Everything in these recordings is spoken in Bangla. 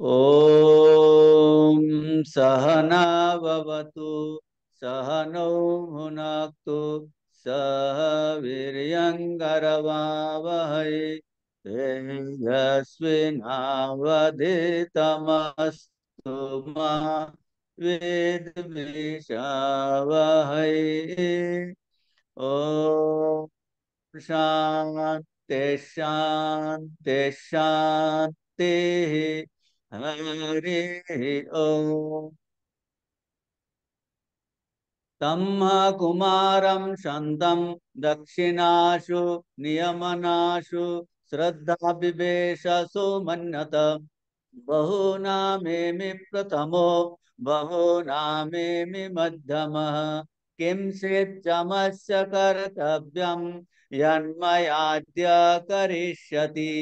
ॐ सहना भवतु सहनौ भुनक्तु सह वीर्यङ्करवावहै तेजस्विनावधीतमस्तु मा विद्विषावहै। ॐ शान्ति शान्ति शान्तिः। हरि ओम। तम कुमारं शान्तं दक्षिणाशु नियमनाशु श्रद्धा विवेशसु मन्यत बहुनामेमि प्रथमो बहुनामेमि मध्यमः किंचिच्चमस्य कर्तव्यं यन्मयाद्य करिष्यति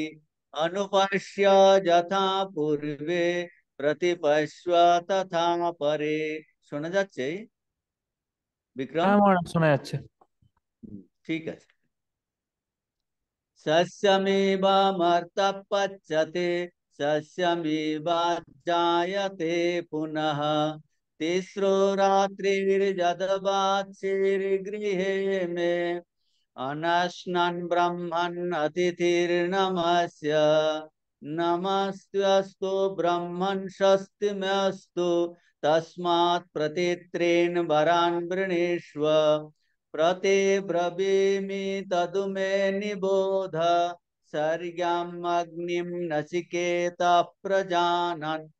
अनुपश्य यथा पूर्वे प्रतिपश्य तथा परे। শোনা যাচ্ছে বিক্রম? হ্যাঁ মহারাজ, শোনা যাচ্ছে। ঠিক আছে। सस्यमेवामर्तः पच्यते सस्यमेवाजायते पुनः तिस्रो रात्रिर्यद्वाचिर्गृहे मे अनश्नन् ब्रह्मन् अतिथिर्नमस्य नमस्तेऽस्तु ब्रह्मन् स्वस्तिमस्तु तस्मात् प्रतित्रेण वरान् वृणीष्व प्रते ब्रवीमि तदु मे निबोध सर्ग्याम् अग्निं नचिकेतः प्रजानन्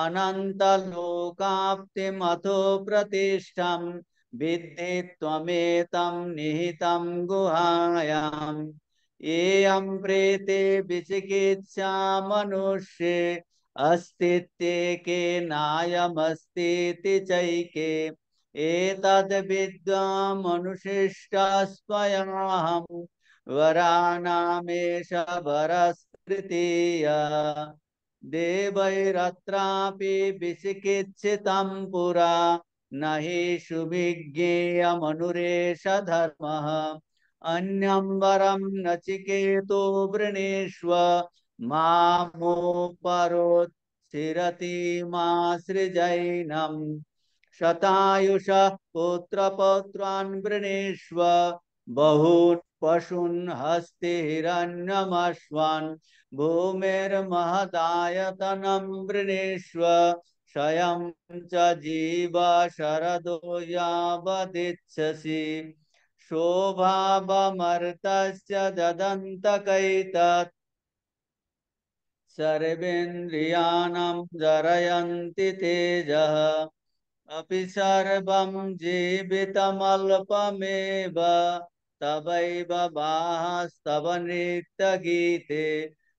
अनन्तलोकाप्तिमथो प्रतिष्ठं विद्धि त्वमेतं निहितं गुहायाम् येयं प्रेते विचिकित्सा मनुष्ये अस्तित्वेके नायमस्तीति चैके एतद्विद्वामनुशिष्टस्त्वयाहं वराणामेष वरस्तृतीया देवैरत्रापि विचिकित्सितं पुरा न हि सुविज्ञेयमनुरेष धर्मः अन्यं वरं नचिकेतो वृणीष्व मामोपरोत्सिरति मा सृजैनम् शतायुषः पुत्रपौत्रान् वृणीष्व बहून् पशून् हस्ति हिरण्यमश्वान् भूमिर्महदायतनं वृणीष्व क्षयं च जीव शरदो यावदिच्छसि शोभावमर्तस्य ददन्तकैतत् सर्वेन्द्रियाणां जरयन्ति तेजः अपि सर्वं जीवितमल्पमेव तवैव बाहस्तव नृत्यगीते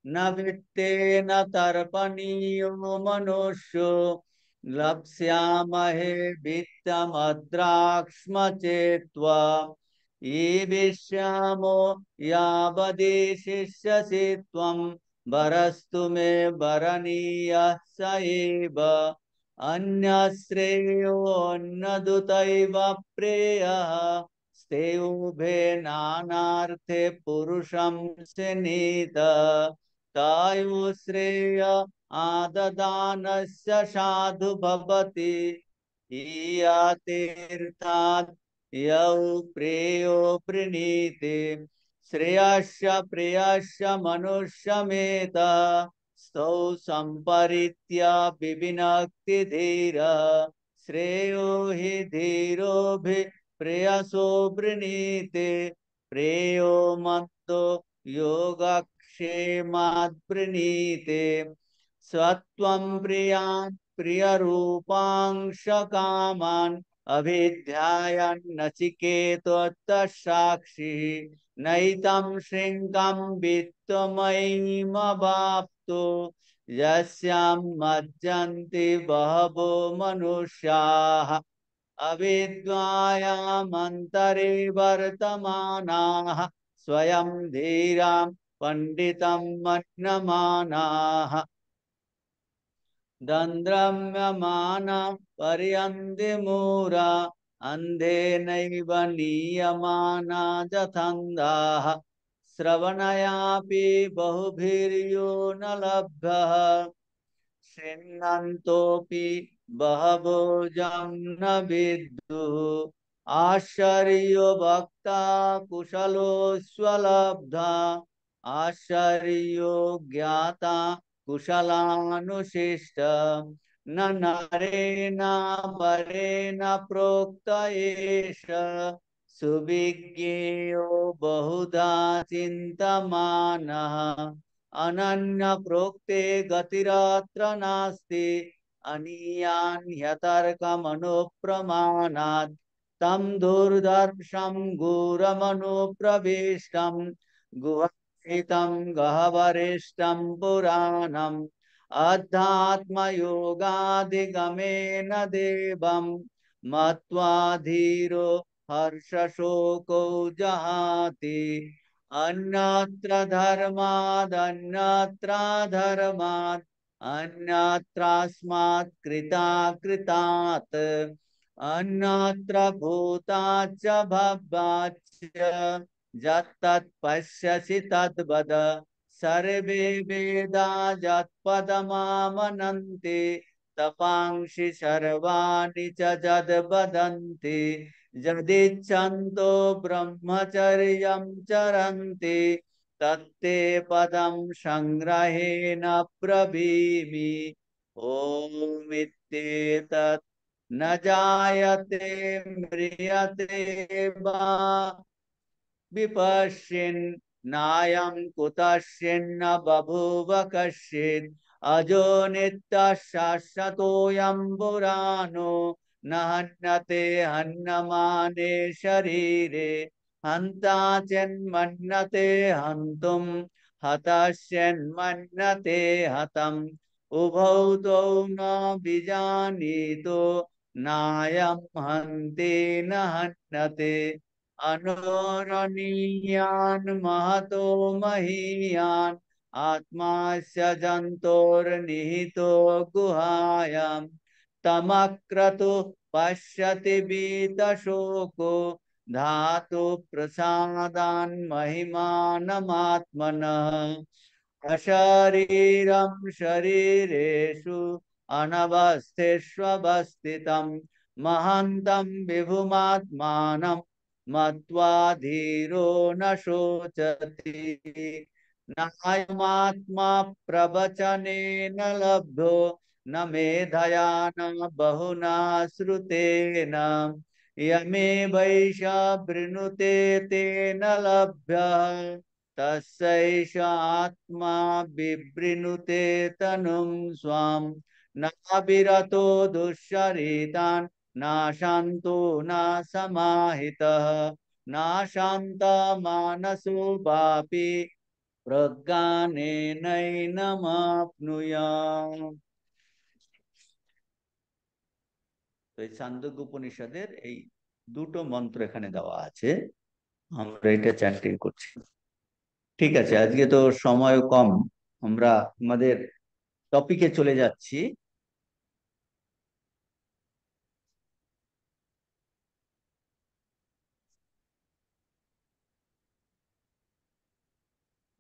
न वित्तेन तर्पणीयो मनुष्यो लप्स्यामहे वित्तमद्राक्ष्मचेत्त्वा ईविष्यामो यावदेशिष्यसि त्वं वरस्तु मे वरणीयः स एव अन्यश्रेयोऽन्नदुतैव प्रेयः स्तेयुभे नानार्थे पुरुषं स्नित तायुश्रेय आददानस्य साधु भवति ईयातीर्थात् यौ प्रेयो प्रणीते श्रेयस्य प्रेयस्य मनुष्यमेत स्तौ संपरीत्य विविनक्ति धीर श्रेयो हि धीरोभि प्रेयसो वृणीते प्रेयो मत्तो योगक्षेमाद् वृणीते स्वत्वं प्रियान् प्रियरूपांश कामान् अभिध्यायन् नचिकेतोऽत्र साक्षिः नैतं शृङ्गं वित्तमयीमवाप्तो यस्यां मज्जन्ति बहवो मनुष्याः अविद्वायामन्तरे वर्तमानाः स्वयं धीरां पंडितं मन्यमानाः दन्द्रम्यमाना पर्यन्ति मूरा अन्धेनैव नीयमाना जथन्दाः श्रवणयापि बहुभिर्यो न लब्धः शृण्वन्तोऽपि बहवो जं न विद्युः आश्चर्यो वक्ता कुशलोऽस्वलब्धा आश्चर्यो ज्ञाता कुशलानुशिष्ट न नरेण वरेण प्रोक्त एष सुविज्ञेयो बहुधा चिन्तमानः अनन्य प्रोक्ते गतिरत्र नास्ति अनीयान्यतर्कमनुप्रमाणात् तं दुर्दर्शं घोरमनुप्रविष्टं गुहाहितं गह्वरेष्टं पुराणम् अध्यात्मयोगादिगमेन देवं मत्वा धीरो हर्षशोको जहाति अन्यत्र धर्मादन्यत्र धर्मात् अन्यत्रास्मात् कृतात् अन्यत्र भूताच्च भव्याच्च यत्तत् पश्यसि तद्वद सर्वे वेदा यत्पदमामनन्ति तपांसि सर्वाणि च यद्वदन्ति यदिच्छन्तो ब्रह्मचर्यं चरन्ति तत्ते पदं संग्रहेण ब्रवीमि ॐ इत्येतत् न जायते म्रियते वा विपश्यन् नायं कुतश्चिन्न बभूव कश्चित् अजो नित्यः शाश्वतोऽयं पुराणो न हन्यते हन्यमाने शरीरे हन्ता चिन्मन्यते हन्तुं हतश्चिन्मन्यते हतम् उभौ तौ न विजानीतो नायं हन्ति न हन्यते अनोरणीयान् महतो महीयान् आत्मास्य जन्तोर्निहितो गुहायां तमक्रतु पश्यति भीतशोको धातु प्रसादान् महिमानमात्मनः अशरीरं शरीरेषु अनवस्थिष्वस्थितं महन्तं विभुमात्मानं मत्वा धीरो न शोचति नायमात्मा प्रवचनेन लब्धो न मेधया न बहुना श्रुतेन यमेवैष वृणुते तेन लभ्यः तस्यैष आत्मा विवृणुते तनुं स्वां नाविरतो दुश्चरितान् नाशान्तो न समाहितः नाशान्तमानसो वापि প্রজ্ঞানেনৈনমাপ্নুয়াম। তো এই ছান্দোগ্য উপনিষদের এই দুটো মন্ত্র এখানে দেওয়া আছে, আমরা এটা চ্যান্টিং করছি। ঠিক আছে, আজকে তো সময় কম, আমরা আমাদের টপিকে চলে যাচ্ছি।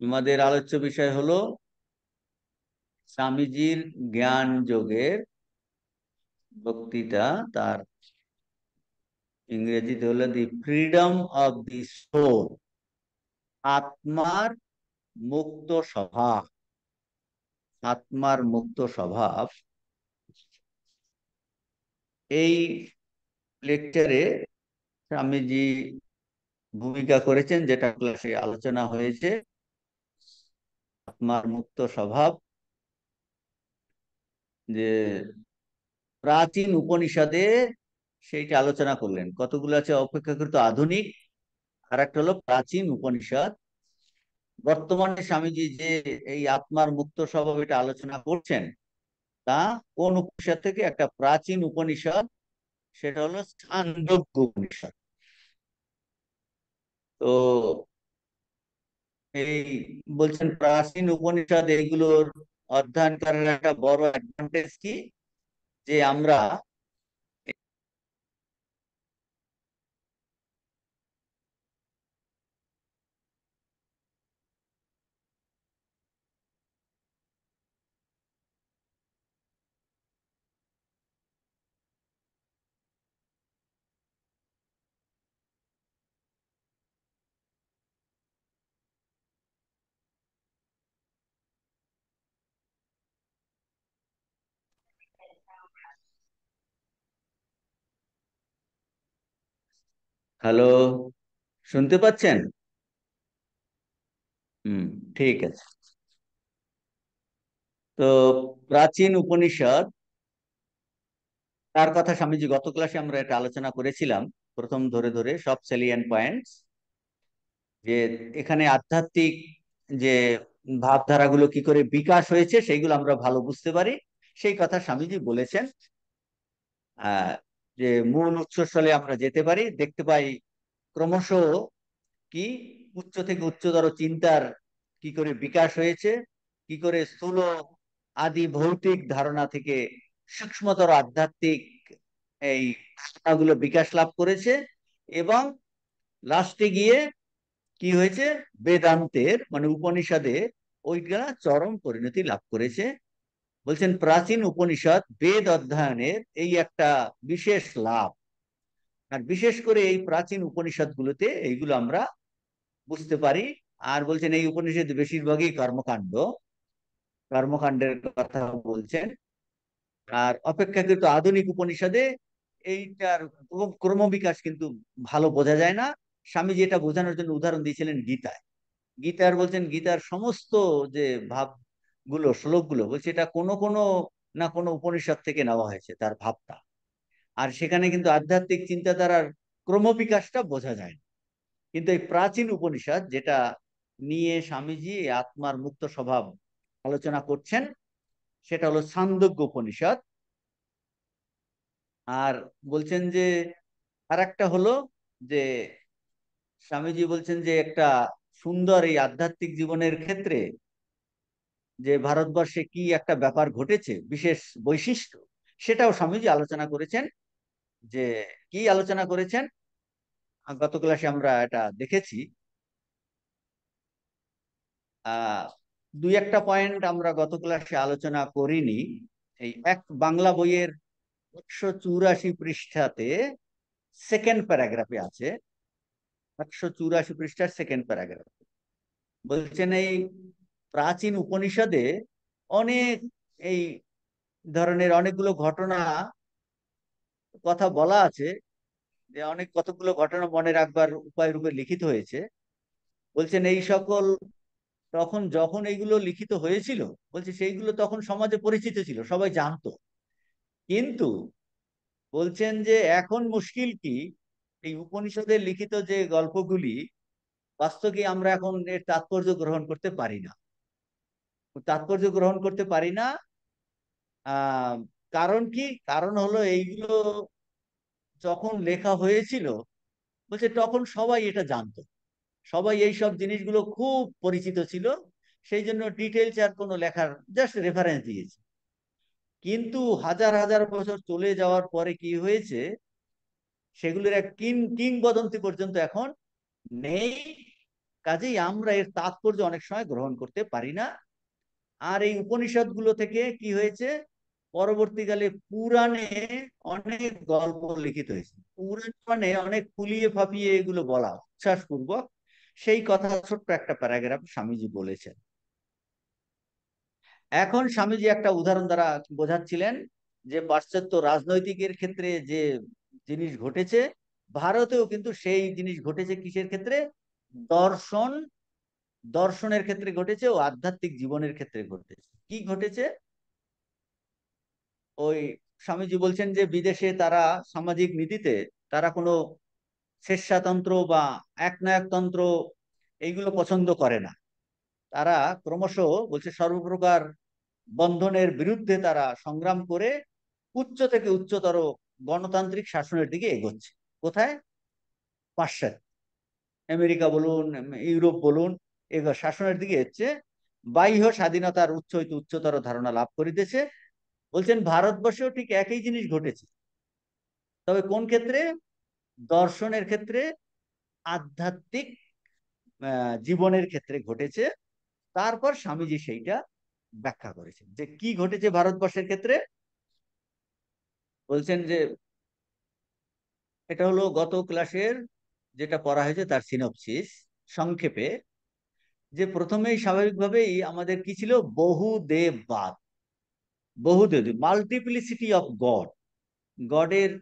আমাদের আলোচ্য বিষয় হলো স্বামীজির জ্ঞান যোগের বক্তৃতা, তার ইংরেজিতে হলো the freedom of the soul, আত্মার মুক্ত স্বভাব। আত্মার মুক্ত স্বভাব এই লেকচারে স্বামীজি ভূমিকা করেছেন, যেটা ক্লাসে আলোচনা হয়েছে। আত্মার মুক্ত স্বভাব যে প্রাচীন উপনিষদে সেইটা আলোচনা করলেন। কতগুলো আছে অপেক্ষাকৃত আধুনিক, আর একটা হলো প্রাচীন উপনিষদ। বর্তমানে স্বামীজি যে এই আত্মার মুক্ত স্বভাব এটা আলোচনা করছেন, তা কোন উপনিষদ থেকে? একটা প্রাচীন উপনিষদ, সেটা হলো ছান্দোগ্য উপনিষদ। তো এই বলছেন প্রাচীন উপনিষদ, এইগুলোর অধ্যয়ন করার একটা বড় অ্যাডভান্টেজ কি, যে আমরা হ্যালো, শুনতে পাচ্ছেন? হুম, ঠিক আছে। তো প্রাচীন উপনিষদ, তার কথা স্বামীজি গত ক্লাসে আমরা এটা আলোচনা করেছিলাম, প্রথম ধরে ধরে সব সেলিয়েন্ট পয়েন্টস, যে এখানে আধ্যাত্মিক যে ভাবধারাগুলো কি করে বিকাশ হয়েছে সেইগুলো আমরা ভালো বুঝতে পারি, সেই কথা স্বামীজি বলেছেন। আহ যে মূল উৎসস্থলে আমরা যেতে পারি, দেখতে পাই ক্রমশ কি উচ্চ থেকে উচ্চতর চিন্তার কি করে বিকাশ হয়েছে, কি করে স্থূল আদি ভৌতিক ধারণা থেকে সূক্ষ্মতর আধ্যাত্মিক এই ধারণাগুলো বিকাশ লাভ করেছে, এবং লাস্টে গিয়ে কি হয়েছে, বেদান্তের মানে উপনিষদে ওইটা চরম পরিণতি লাভ করেছে। বলছেন প্রাচীন উপনিষদ বেদ অধ্যয়নের এই একটা বিশেষ লাভ, আর বিশেষ করে এই প্রাচীন উপনিষদ গুলোতে এইগুলো আমরা বুঝতে পারি। আর বলছেন এই উপনিষদ বেশিরভাগই কর্মকাণ্ড, কর্মকাণ্ডের কথা বলছেন। আর অপেক্ষাকৃত আধুনিক উপনিষদে এইটার ক্রমবিকাশ কিন্তু ভালো বোঝা যায় না। স্বামীজি এটা বোঝানোর জন্য উদাহরণ দিয়েছিলেন গীতায়। গীতার বলছেন গীতার সমস্ত যে ভাব গুলো, শ্লোক গুলো, বলছে এটা কোনো কোনো না কোনো উপনিষদ থেকে নেওয়া হয়েছে তার ভাবটা। আর সেখানে কিন্তু আধ্যাত্মিক চিন্তাধারার ক্রমবিকাশটা বোঝা যায় না। কিন্তু এই প্রাচীন উপনিষদ যেটা নিয়ে স্বামীজি এই আত্মার মুক্ত স্বভাব আলোচনা করছেন, সেটা হলো ছান্দোগ্য উপনিষদ। আর বলছেন যে আর একটা হলো যে স্বামীজি বলছেন যে একটা সুন্দর এই আধ্যাত্মিক জীবনের ক্ষেত্রে যে ভারতবর্ষে কি একটা ব্যাপার ঘটেছে, বিশেষ বৈশিষ্ট্য, সেটাও স্বামীজি আলোচনা করেছেন। যে কি আলোচনা করেছেন গত ক্লাসে আমরা এটা দেখেছি। আহ দুই একটা পয়েন্ট আমরা গত ক্লাসে আলোচনা করিনি। এই এক বাংলা বইয়ের 184 পৃষ্ঠাতে সেকেন্ড প্যারাগ্রাফে আছে, 184 পৃষ্ঠার সেকেন্ড প্যারাগ্রাফ। বলছেন এই প্রাচীন উপনিষদে অনেক এই ধরনের অনেকগুলো ঘটনা কথা বলা আছে, যে অনেক কতগুলো ঘটনা মনে রাখবার উপায় রূপে লিখিত হয়েছে। বলছেন এই সকল তখন যখন এইগুলো লিখিত হয়েছিল, বলছে সেইগুলো তখন সমাজে পরিচিত ছিল, সবাই জানতো। কিন্তু বলছেন যে এখন মুশকিল কি, এই উপনিষদের লিখিত যে গল্পগুলি বাস্তবে আমরা এখন এর তাৎপর্য গ্রহণ করতে পারি না, তাৎপর্য গ্রহণ করতে পারি না। আহ কারণ কি, কারণ হলো এইগুলো যখন লেখা হয়েছিল, বলছে তখন সবাই এটা জানতো, সবাই এই সব জিনিসগুলো খুব পরিচিত ছিল, সেই জন্য ডিটেলস আর কোনো লেখার জাস্ট রেফারেন্স দিয়েছে। কিন্তু হাজার হাজার বছর চলে যাওয়ার পরে কি হয়েছে, সেগুলোর এক কিংবদন্তি পর্যন্ত এখন নেই। কাজেই আমরা এর তাৎপর্য অনেক সময় গ্রহণ করতে পারি না। আর এই উপনিষদ গুলো থেকে কি হয়েছে, পরবর্তীকালে পুরাণে অনেক গল্প লিখিত হয়েছে। পুরাণ মানে অনেক ফুলিয়ে ফাঁপিয়ে এগুলো বলা উচ্ছ্বাসপূর্বক, সেই কথা ছোট্ট একটা প্যারাগ্রাফ স্বামীজি বলেছেন। এখন স্বামীজি একটা উদাহরণ দ্বারা বোঝাচ্ছিলেন যে পাশ্চাত্য রাজনৈতিকের ক্ষেত্রে যে জিনিস ঘটেছে, ভারতেও কিন্তু সেই জিনিস ঘটেছে। কিসের ক্ষেত্রে? দর্শন, দর্শনের ক্ষেত্রে ঘটেছে ও আধ্যাত্মিক জীবনের ক্ষেত্রে ঘটেছে। কি ঘটেছে? ওই স্বামীজি বলছেন যে বিদেশে তারা সামাজিক নীতিতে তারা কোনো স্বেচ্ছাতন্ত্র বা একনায়কতন্ত্র এইগুলো পছন্দ করে না। তারা ক্রমশ বলছে সর্বপ্রকার বন্ধনের বিরুদ্ধে তারা সংগ্রাম করে উচ্চ থেকে উচ্চতর গণতান্ত্রিক শাসনের দিকে এগোচ্ছে। কোথায়? পাশ্চাত্য, আমেরিকা বলুন, ইউরোপ বলুন, এগুলো শাসনের দিকে হচ্ছে, বাহ্য স্বাধীনতার উচ্চ হইতে উচ্চতর ধারণা লাভ করিতেছে। বলছেন ভারতবর্ষেও ঠিক একই জিনিস ঘটেছে, তবে কোন ক্ষেত্রে? দর্শনের ক্ষেত্রে, আধ্যাত্মিক জীবনের ক্ষেত্রে ঘটেছে। তারপর স্বামীজি সেইটা ব্যাখ্যা করেছেন যে কি ঘটেছে ভারতবর্ষের ক্ষেত্রে। বলছেন যে এটা হলো গত ক্লাসের যেটা পড়া হয়েছে তার সিনপসিস সংক্ষেপে, যে প্রথমেই স্বাভাবিকভাবেই আমাদের কি ছিল, বহুদেববাদ, বহুদেব, মাল্টিপ্লিসিটি অফ গড, গডের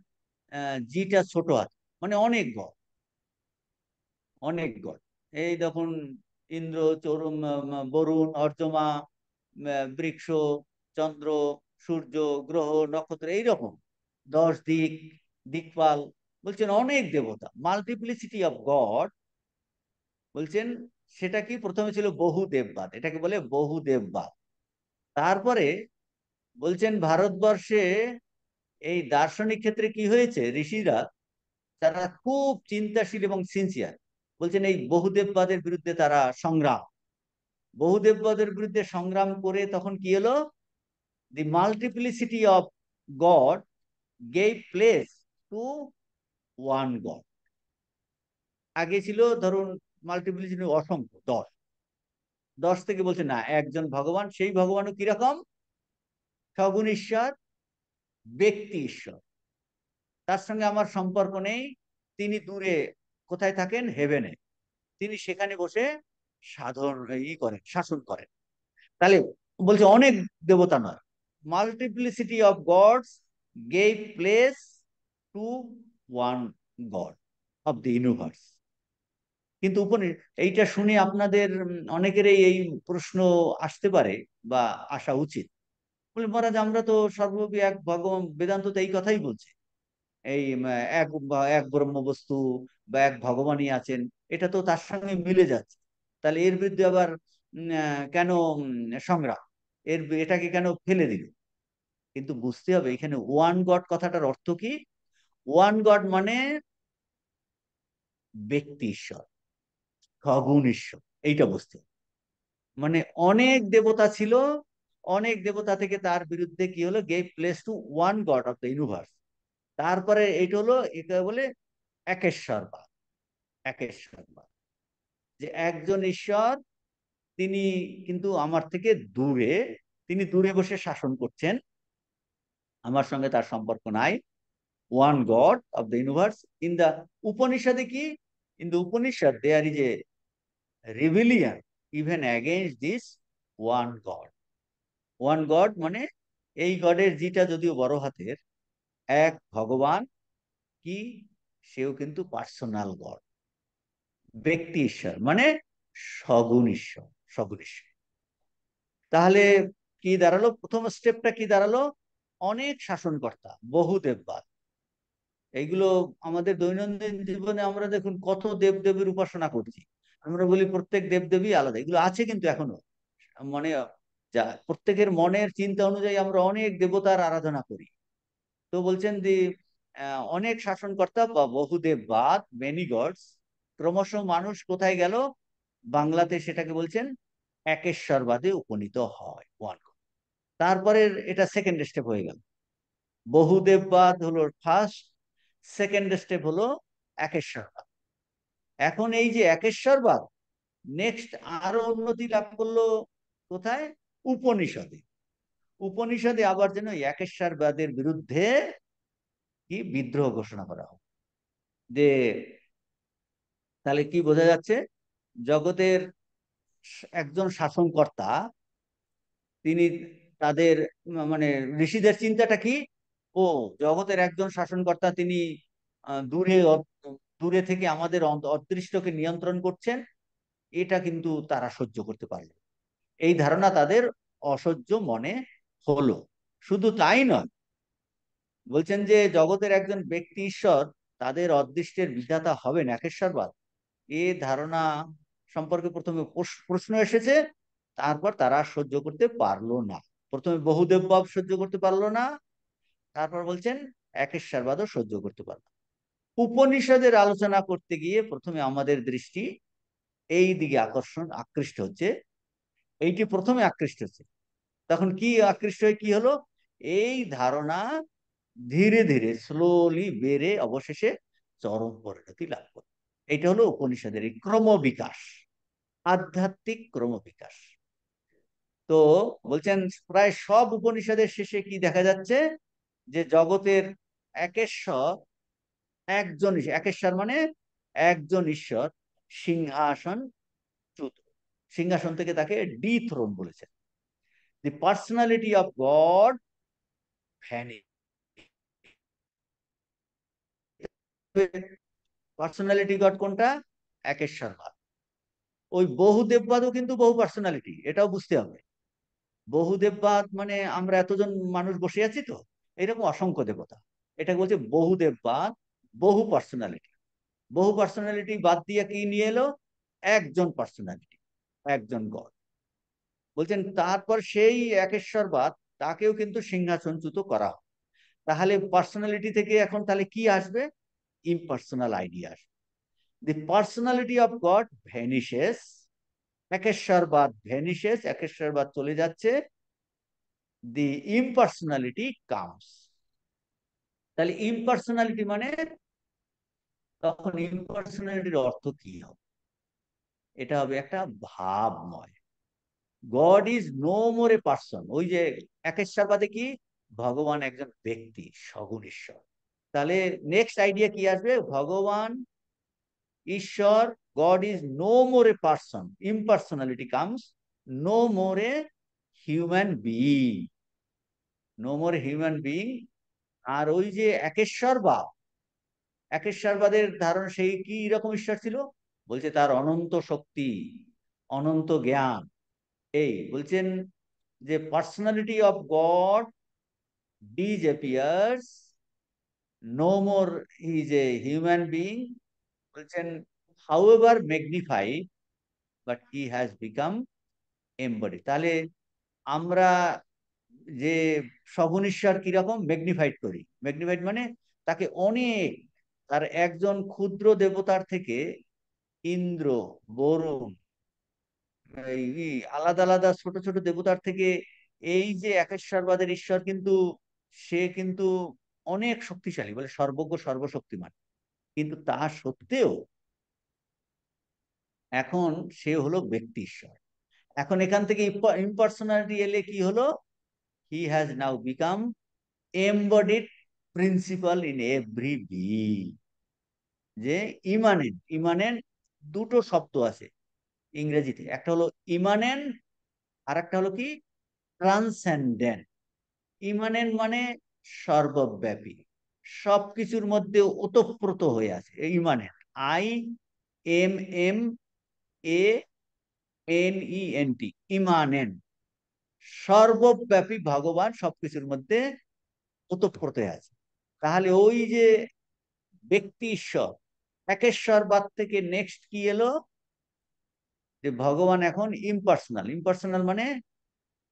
জিটা ছোট হাত, মানে অনেক গড। অনেক গড। এই দেখুন, ইন্দ্র, চরুম, বরুণ, অর্যমা, বৃক্ষ, চন্দ্র, সূর্য, গ্রহ, নক্ষত্র, এইরকম 10 দিক, দিকপাল। বলছেন অনেক দেবতা, মাল্টিপ্লিসিটি অফ গড। বলছেন সেটা কি, প্রথমে ছিল বহু দেববাদ, এটাকে বলে বহু দেববাদ। তারপরে বলছেন ভারতবর্ষে এই দার্শনিক ক্ষেত্রে কি হয়েছে, ঋষিরা তারা খুব চিন্তাশীল এবং সিনসিয়ার। বলছেন এই বহুদেববাদের বিরুদ্ধে তারা সংগ্রাম, বহুদেববাদের বিরুদ্ধে সংগ্রাম করে তখন কি হলো, the multiplicity of God gave place to one God. আগে ছিল ধরুন মাল্টিপ্লিসিটি অসংখ্য, 10, 10 থেকে বলছে না একজন ভগবান, সেই ভগবানও কিরকম, সগুণ ঈশ্বর, ব্যক্তি ঈশ্বর, তার সঙ্গে আমার সম্পর্ক নেই, তিনি দূরে কোথায় থাকেন, হেভেনে, তিনি সেখানে বসে সাধন করেন, শাসন করেন। তাহলে বলছে অনেক দেবতা নয়, multiplicity of gods gave place to one god of the universe. কিন্তু এইটা শুনে আপনাদের অনেকেরই এই প্রশ্ন আসতে পারে বা আসা উচিত, বলে মহারাজ আমরা তো সর্বব্যাপী এক ভগবান, বেদান্ত তো এই কথাই বলছে, এই এক ব্রহ্ম বস্তু বা এক ভগবানই আছেন, এটা তো তার সঙ্গে মিলে যাচ্ছে, তাহলে এর বিরুদ্ধে আবার কেন সংগ্রাম, এটাকে কেন ফেলে দিল? কিন্তু বুঝতে হবে এখানে ওয়ান গড কথাটার অর্থ কি। ওয়ান গড মানে ব্যক্তি ঈশ্বর, সগুণ ঈশ্বর, এইটা বুঝতে হবে। মানে অনেক দেবতা ছিল, অনেক দেবতা থেকে তার বিরুদ্ধে কি হলো, gave place to one god of the universe. তারপরে এইটা হলো, এটা বলে একেশ্বরবাদ। একেশ্বরবাদ, যে একজন ঈশ্বর, তিনি কিন্তু আমার থেকে দূরে, তিনি দূরে বসে শাসন করছেন, আমার সঙ্গে তার সম্পর্ক নাই। One god of the universe. In the উপনিষদে কি, in the Upanishad there is a rebellion even against this one god. One god মানে এই গডের জিটা যদিও বড় হাতের, এক ভগবান কি, সেও কিন্তু পার্সোনাল গড, ব্যক্তি ঈশ্বর, মানে সগুণ ঈশ্বর, সগুণ ঈশ্বর। তাহলে কি দাঁড়ালো, প্রথম স্টেপটা কি দাঁড়ালো, অনেক শাসনকর্তা, বহু দেববাদ। এইগুলো আমাদের দৈনন্দিন জীবনে আমরা দেখুন কত দেবদেবীর উপাসনা করছি, আমরা বলি প্রত্যেক দেবদেবী আলাদা, এগুলো আছে কিন্তু এখনো, মানে যা প্রত্যেকের মনের চিন্তা অনুযায়ী আমরা অনেক দেবতার আরাধনা করি। তো বলছেন যে অনেক শাসনকর্তা বা বহুদেববাদ, মেনি গডস, ক্রমশ মানুষ কোথায় গেল, বাংলাতে সেটাকে বলছেন একেশ্বরবাদে উপনীত হয়, ওয়ান। তারপরে এটা সেকেন্ড স্টেপ হয়ে গেল, বহুদেববাদ হলো ফার্স্ট, সেকেন্ড স্টেপ হলো একেশ্বরবাদ। এখন এই যে একেশ্বরবাদ নেক্সট আরো উন্নতি লাভ করলো কোথায়, উপনিষদে। উপনিষদে আবার যেন একেশ্বরবাদের বিরুদ্ধে কি বিদ্রোহ ঘোষণা করা হোক। যে তাহলে কি বোঝা যাচ্ছে, জগতের একজন শাসনকর্তা, তিনি তাদের মানে ঋষিদের চিন্তাটা কি, ও জগতের একজন শাসনকর্তা, তিনি দূরে দূরে থেকে আমাদের অদৃষ্টকে নিয়ন্ত্রণ করছেন, এটা কিন্তু তারা সহ্য করতে পারল, এই ধারণা তাদের অসহ্য মনে হলো। শুধু তাই নয়, বলছেন যে জগতের একজন ব্যক্তি ঈশ্বর, তাদের অদৃষ্টের বিধাতা হবেন একেশ্বরবাদ, এ ধারণা সম্পর্কে প্রথমে প্রশ্ন এসেছে, তারপর তারা সহ্য করতে পারলো না। প্রথমে বহুদেববাদ সহ্য করতে পারলো না, তারপর বলছেন একেশ্বরবাদও সহ্য করতে পারলো। উপনিষদের আলোচনা করতে গিয়ে প্রথমে আমাদের দৃষ্টি এই দিকে আকৃষ্ট হচ্ছে, এইটি প্রথমে আকৃষ্ট হচ্ছে। তখন কি আকৃষ্ট হয়ে কি হলো, এই ধারণা ধীরে ধীরে স্লোলি বেড়ে অবশেষে চরম পরিণতি লাভ করে। এটা হলো উপনিষদের এই ক্রমবিকাশ, আধ্যাত্মিক ক্রমবিকাশ। তো বলছেন প্রায় সব উপনিষদের শেষে কি দেখা যাচ্ছে, যে জগতের একেশ্বর, একজন একেশ্বর মানে একজন ঈশ্বর, সিংহাসন চ্যুত, সিংহাসন থেকে তাকে ডিথ্রোন বলেছেন। দি পার্সোনালিটি অফ গড ভ্যানি, পার্সোনালিটি গড কোনটা, একেশ্বরবাদ। ওই বহুদেববাদও কিন্তু বহু পার্সোনালিটি, এটাও বুঝতে হবে। বহুদেববাদ মানে আমরা এতজন মানুষ বসে আছি তো, এরকম অসংখ্য দেবতা। এটা বলছে বহুদেববাদ, বহু পার্সোনালিটি। বহু পার্সোনালিটি বাদ দিয়ে কি নিয়ে এলো? একজন পার্সোনালিটি, একজন গড। বলছেন তারপর সেই একেশ্বরবাদ, তাকেও কিন্তু সিংহাসনচ্যুত করা হয়। তাহলে পার্সোনালিটি থেকে এখন তাহলে কি আসবে? ইম্পার্সোনাল আইডিয়া আসবে। The personality of god vanishes, একেশ্বরবাদ ভ্যানিশেস, একেশ্বরবাদ চলে যাচ্ছে, দি ইম্পার্সোনালিটি কামস। তাহলে ইম্পার্সোনালিটি মানে, তখন ইম্পার্সোনালিটির অর্থ কি হবে? এটা হবে একটা ভাবময়। God is no more a person. ওই যে একেশ্বরবাদে কি, ভগবান একজন ব্যক্তি, সগুণ ঈশ্বর। তাহলে নেক্সট আইডিয়া কি আসবে? ভগবান, ঈশ্বর, god is no more a person, impersonality comes, no more a human being, no more human being. আর ওই যে একেশ্বরবাদ, একেশ্বরবাদের ধারণা, সেই কি রকম ঈশ্বর ছিল? বলছে তার অনন্ত শক্তি, অনন্ত জ্ঞান। এই বলছেন যে personality of god disappears, no more he is a human being, বলছেন however magnified, but he has become embodied। তাহলে আমরা যে সগুণ ঈশ্বর কিরকম ম্যাগনিফাইড করি, ম্যাগনিফাইড মানে তাকে অনেক, তার একজন ক্ষুদ্র দেবতার থেকে ইন্দ্র, বরুণ, এই আলাদা আলাদা ছোট ছোট দেবতার থেকে, এই যে একেশ্বরবাদের ঈশ্বর কিন্তু, সে কিন্তু অনেক শক্তিশালী, বলে সর্বজ্ঞ সর্বশক্তিমান। কিন্তু তা সত্ত্বেও এখন সে হলো ব্যক্তি ঈশ্বর। এখন এখান থেকে ইম্পার্সোনালিটি এলে কি হলো? He has now become embodied principle in every being. যে ইমানেন্ট, ইমানেন্ট দুটো শব্দ আছে ইংরেজিতে, একটা হলো ইমানেন্ট, আর একটা হলো কি ট্রান্সেন্ডেন্ট। ইমানেন্ট মানে সর্বব্যাপী, সবকিছুর মধ্যে ওতপ্রোত হয়ে আছে, ইমানেন্ট। IMMANENT, ইমানেন্ট, সর্বব্যাপী ভগবান সবকিছুর মধ্যে ওতপ্রোত আছে। তাহলে ওই যে ব্যক্তি ঈশ্বর, একেশ্বরবাদ থেকে নেক্সট কি এলো? যে ভগবান এখন ইম্পার্সোনাল। ইম্পার্সোনাল মানে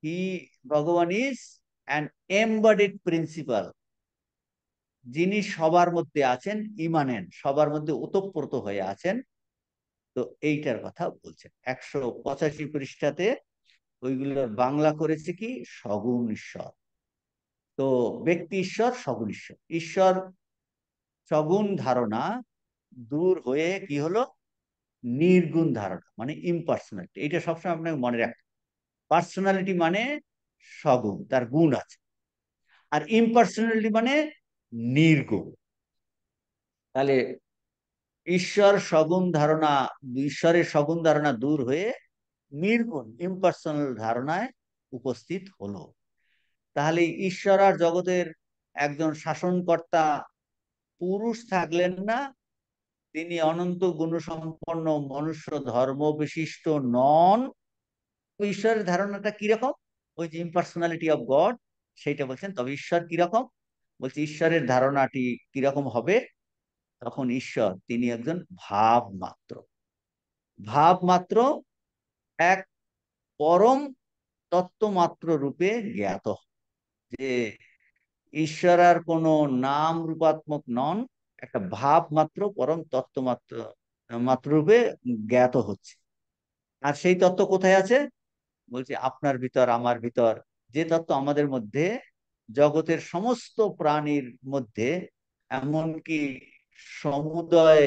হি, ভগবান ইজ অ্যান এমবডিড প্রিন্সিপাল, যিনি সবার মধ্যে আছেন, ইমানেন্ট, সবার মধ্যে ওতপ্রোত হয়ে আছেন। তো এইটার কথা বলছেন 185 পৃষ্ঠাতে। ওইগুলোর বাংলা করেছে কি, সগুণ ঈশ্বর। তো ব্যক্তি ঈশ্বর, সগুণ ঈশ্বর, ঈশ্বর সগুণ ধারণা দূর হয়ে কি হলো? নির্গুণ ধারণা, মানে ইম্পার্সোনালিটি। এটা সবসময় আপনাকে মনে রাখতে। পার্সোনালিটি মানে সগুণ, তার গুণ আছে। আর ইম্পার্সোনালিটি মানে নির্গুণ। তাহলে ঈশ্বর সগুণ ধারণা, ঈশ্বরের সগুণ ধারণা দূর হয়ে নির্গুণ ইম্পার্সোনাল ধারণায় উপস্থিত হলো। তাহলে ঈশ্বর আর জগতের একজন শাসনকর্তা পুরুষ থাকলেন না, তিনি অনন্ত গুণসম্পন্ন মনুষ্য ধর্ম বিশিষ্ট নন। ঈশ্বরের ধারণাটা কিরকম? ওই যে ইম্পার্সোনালিটি অফ গড, সেইটা বলছেন। তবে ঈশ্বর কিরকম? বলছে ঈশ্বরের ধারণাটি কিরকম হবে? তখন ঈশ্বর তিনি একজন ভাব মাত্র, ভাব মাত্র, এক পরম তত্ত্ব মাত্র রূপে জ্ঞাত। যে ঈশ্বর আর কোনো নাম রূপাত্মক নন, একটা ভাব মাত্র, পরম তত্ত্ব মাত্র, মাত্র রূপে জ্ঞাত হচ্ছে। আর সেই তত্ত্ব কোথায় আছে? বলছি আপনার ভিতর, আমার ভিতর। যে তত্ত্ব আমাদের মধ্যে, জগতের সমস্ত প্রাণীর মধ্যে, এমনকি সমুদয়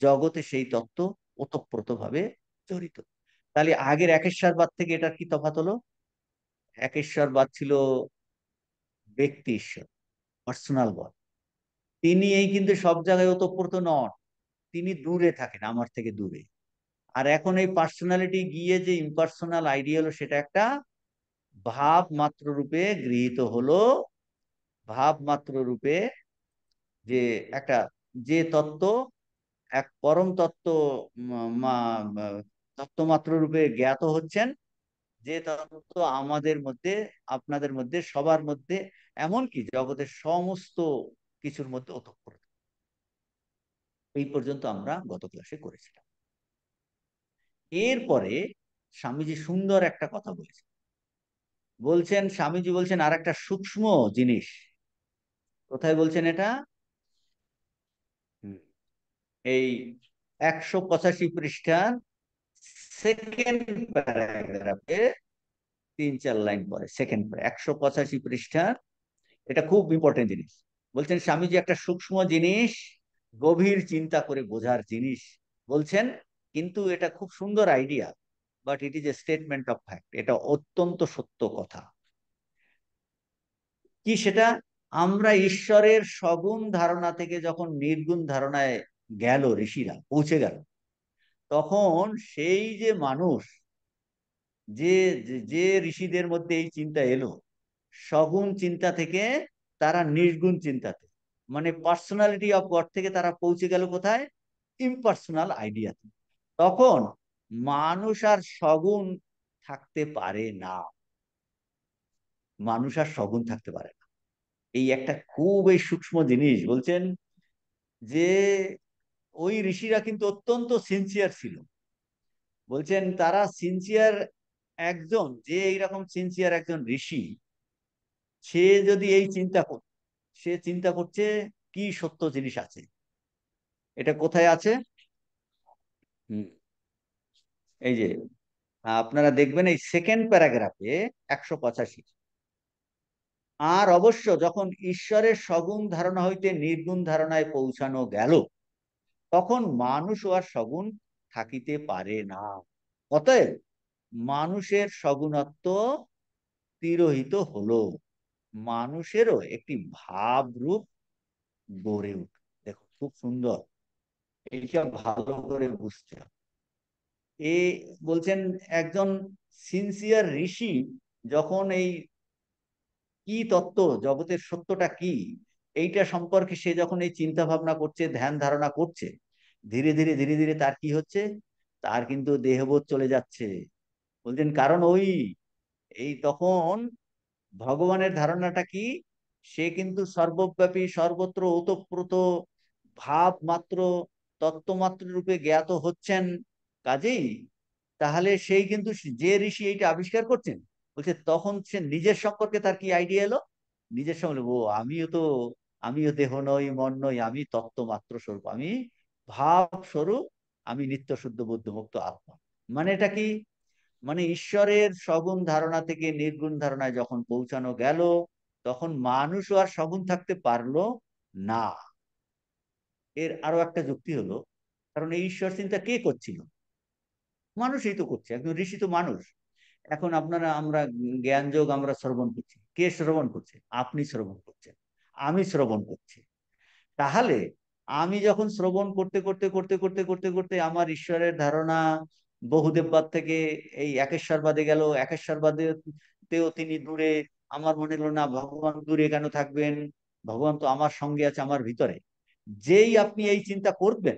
জগতে সেই তত্ত্ব ওতপ্রোত ভাবে জড়িত। তাহলে আগের একেশ্বরবাদ থেকে এটা কি তফাৎ হলো? একেশ্বরবাদ ছিল ব্যক্তি ঈশ্বর, পার্সোনাল গড। তিনি এই কিন্তু সব জায়গায় ওতপ্রোত নন, তিনি দূরে থাকেন, আমার থেকে দূরে। আর এখন এই পার্সোনালিটি গিয়ে যে ইম্পার্সোনাল আইডিয়া হলো, সেটা একটা ভাব মাত্র রূপে গৃহীত হলো। ভাব মাত্র রূপে যে একটা, যে তত্ত্ব এক পরম তত্ত্ব তত্ত্বমাত্র রূপে জ্ঞাত হচ্ছেন, যে তত্ত্ব আমাদের মধ্যে, আপনাদের মধ্যে, সবার মধ্যে, এমনকি জগতের সমস্ত কিছুর মধ্যে ওতপ্রোত। এই পর্যন্ত আমরা গত ক্লাসে করেছিলাম। এরপরে স্বামীজি সুন্দর একটা কথা বলেছেন। স্বামীজি বলছেন আর একটা সূক্ষ্ম জিনিস। কোথায় বলছেন এটা? হুম, এই 185 পৃষ্ঠার সেকেন্ড প্যারাগ্রাফে 3-4 লাইন পরে, সেকেন্ড 185 পৃষ্ঠার, এটা খুব ইম্পর্টেন্ট জিনিস। বলছেন স্বামীজি একটা সূক্ষ্ম জিনিস, গভীর চিন্তা করে বোঝার জিনিস বলছেন, কিন্তু এটা খুব সুন্দর idea, but it is a statement of fact. এটা অত্যন্ত সত্য কথা। কি সেটা? আমরা ঈশ্বরের সগুণ ধারণা থেকে যখন নির্গুণ ধারণায় গেল, ঋষিরা পৌঁছে গেল, তখন সেই যে মানুষ, যে যে ঋষিদের মধ্যে এই চিন্তা এলো, সগুণ চিন্তা থেকে তারা নির্গুণ চিন্তাতে, মানে পার্সোনালিটি অফ গড থেকে তারা পৌঁছে গেল কোথায়? ইম্পার্সোনাল আইডিয়াতে। তখন মানুষ আর সগুণ থাকতে পারে না। মানুষ আর সগুণ থাকতে পারে না। এই একটা খুব এই সূক্ষ্ম জিনিস বলছেন, যে ওই ঋষিরা কিন্তু অত্যন্ত সিনসিয়ার ছিল। বলছেন তারা সিনসিয়ার, একজন যে এইরকম সিনসিয়ার একজন ঋষি, সে যদি এই চিন্তা করত, সে চিন্তা করছে কি সত্য জিনিস আছে, এটা কোথায় আছে? হুম, এই যে আপনারা দেখবেন এই সেকেন্ড প্যারাগ্রাফে 185। আর অবশ্য যখন ঈশ্বরের সগুণ ধারণা হইতে নির্গুণ ধারণায় পৌঁছানো গেল, তখন মানুষ আর সগুণ থাকিতে পারে না। অতএব মানুষের সগুণত্ব তিরোহিত হলো, মানুষেরও একটি ভাব রূপ গড়ে উঠল। দেখো খুব সুন্দর, এইটা ভালো করে বুঝতে হবে। এ বলছেন একজন সিনসিয়ার ঋষি যখন এই কি তত্ত্ব, জগতের সত্যটা কি, এইটা সম্পর্কে সে যখন এই চিন্তা ভাবনা করছে, ধ্যান ধারণা করছে, ধীরে ধীরে ধীরে ধীরে তার কি হচ্ছে? তার কিন্তু দেহবোধ চলে যাচ্ছে। বলছেন কারণ ওই এই তখন ভগবানের ধারণাটা কি? সে কিন্তু সর্বব্যাপী, সর্বত্র ওতপ্রোত, ভাব মাত্র, তত্ত্বমাত্র রূপে জ্ঞাত হচ্ছেন। কাজেই তাহলে সেই কিন্তু যে ঋষি এইটা আবিষ্কার করছেন, বলছে তখন সে নিজের সম্পর্কে তার কি আইডিয়া এলো? নিজের সম্পর্কে, ও আমিও দেহ নই, মন নই, আমি তত্ত্ব মাত্র স্বরূপ, আমি ভাব স্বরূপ, আমি নিত্য শুদ্ধ বুদ্ধমুক্ত আত্মা। মানে এটা কি? মানে ঈশ্বরের সগুণ ধারণা থেকে নির্গুণ ধারণায় যখন পৌঁছানো গেল, তখন মানুষও আর সগুণ থাকতে পারলো না। এর আরো একটা যুক্তি হলো, কারণ এই ঈশ্বর চিন্তা কে করছিল? মানুষই তো করছে, একজন ঋষি তো মানুষ। এখন আমরা জ্ঞান যোগ আমরা শ্রবণ করছি, কে শ্রবণ করছে? আপনি শ্রবণ করছেন, আমি শ্রবণ করছি। তাহলে আমি যখন শ্রবণ করতে করতে করতে করতে করতে করতে আমার ঈশ্বরের ধারণা বহুদেববাদ থেকে এই একেশ্বরবাদে গেল, একেশ্বরবাদে তেও তিনি দূরে, আমার মনে হলো না ভগবান দূরে কেন থাকবেন, ভগবান তো আমার সঙ্গে আছে, আমার ভিতরে। যেই আপনি এই চিন্তা করবেন,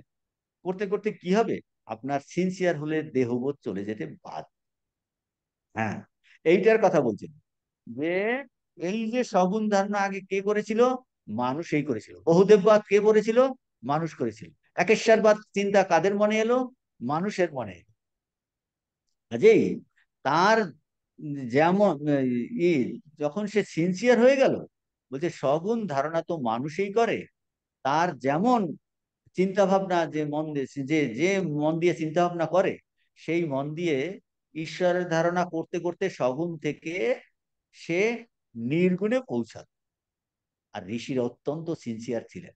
করতে করতে কি হবে? আপনার সিনসিয়ার হলে দেহবোধ চলে যেতে বাধ্য। হ্যাঁ, এইটার কথা বলছেন, যে এই যে সগুণ ধারণা আগে কে করেছিল? মানুষই করেছিল। বহুদেববাদ কে করেছিল? মানুষ করেছিল। একেশ্বরবাদ চিন্তা কাদের মনে এলো? মানুষের মনে এলো। কাজেই তার যেমন ই যখন সে সিনসিয়ার হয়ে গেল, বলছে সগুণ ধারণা তো মানুষই করে। তার যেমন চিন্তা ভাবনা, যে মন দিয়ে যে মন দিয়ে চিন্তা ভাবনা করে, সেই মন দিয়ে ঈশ্বরের ধারণা করতে করতে সগুণ থেকে সে নির্গুণে পৌঁছাল। আর ঋষিরা অত্যন্ত সিনসিয়ার ছিলেন।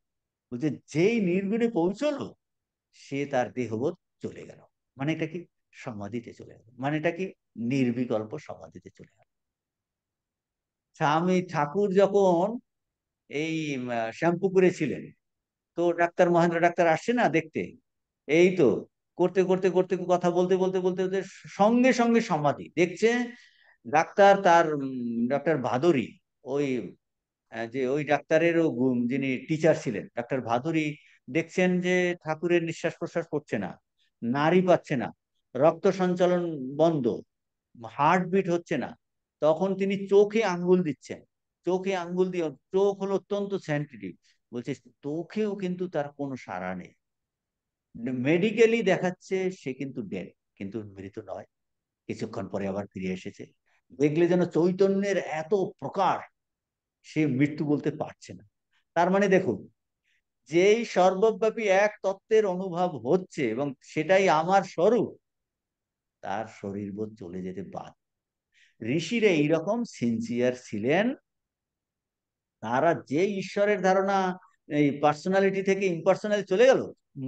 বলছে যেই নির্গুণে পৌঁছলো, সে তার দেহবোধ চলে গেল। মানে এটা কি? সমাধিতে চলে গেল। মানে এটা কি? নির্বিকল্প সমাধিতে চলে গেল। স্বামী ঠাকুর যখন এই শ্যামপুকুরে ছিলেন, তো ডাক্তার মহেন্দ্র ডাক্তার আসছে না দেখতে, এই তো করতে করতে করতে কথা বলতে বলতে বলতে বলতে সঙ্গে সঙ্গে সমাধি দেখছে। ডাক্তার তার ডক্টর ভাদুরী, ওই যে ওই ডাক্তারেরও যিনি টিচার ছিলেন, ডাক্তার ভাদুরী দেখছেন যে ঠাকুরের নিঃশ্বাস প্রশ্বাস করছে না, নাড়ি পাচ্ছে না, রক্ত সঞ্চালন বন্ধ, হার্টবিট হচ্ছে না, তখন তিনি চোখে আঙ্গুল দিচ্ছেন। চোখে আঙ্গুল দিয়ে, চোখ হলো অত্যন্ত সেন্সিটিভ, বলছে চোখেও কিন্তু তার কোনো সাড়া নেই। মেডিকেলি দেখাচ্ছে সে কিন্তু ডেড, কিন্তু মৃত নয়। কিছুক্ষণ পরে আবার ফিরে এসেছে। দেখলে যেন চৈতন্যের এত প্রকার, সে মৃত্যু বলতে পারছে না। তার মানে দেখুন, যেই সর্বব্যাপী এক তত্ত্বের অনুভব হচ্ছে এবং সেটাই আমার স্বরূপ, তার শরীর বোধ চলে যেতে বাধ্য। ঋষিরা এইরকম সিনসিয়ার ছিলেন। তারা যে ঈশ্বরের ধারণা, এই পার্সোনালিটি থেকে ইম্পার্সোনাল চলে গেল,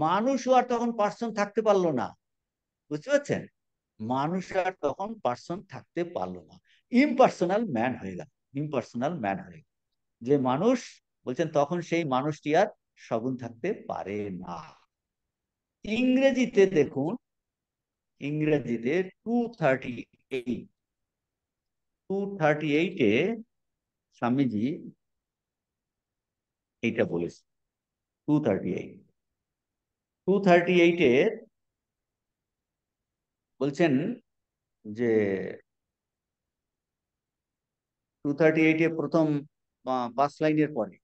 মানুষও আর তখন পার্সন থাকতে পারলো না। বুঝতে পারছেন? মানুষ আর তখন পার্সন থাকতে পারলো না, ইম্পার্সোনাল ম্যান হয়ে গেল। ইম্পার্সোনাল ম্যান হয়ে গেল যে মানুষ, বলছেন তখন সেই মানুষটি আর সগুণ থাকতে পারে না। ইংরেজিতে দেখুন, ইংরেজিতে 238, 238-এ স্বামীজি এইটা বলেছে। 238 বলছেন যে, 238 প্রথম 5 লাইনের পরে,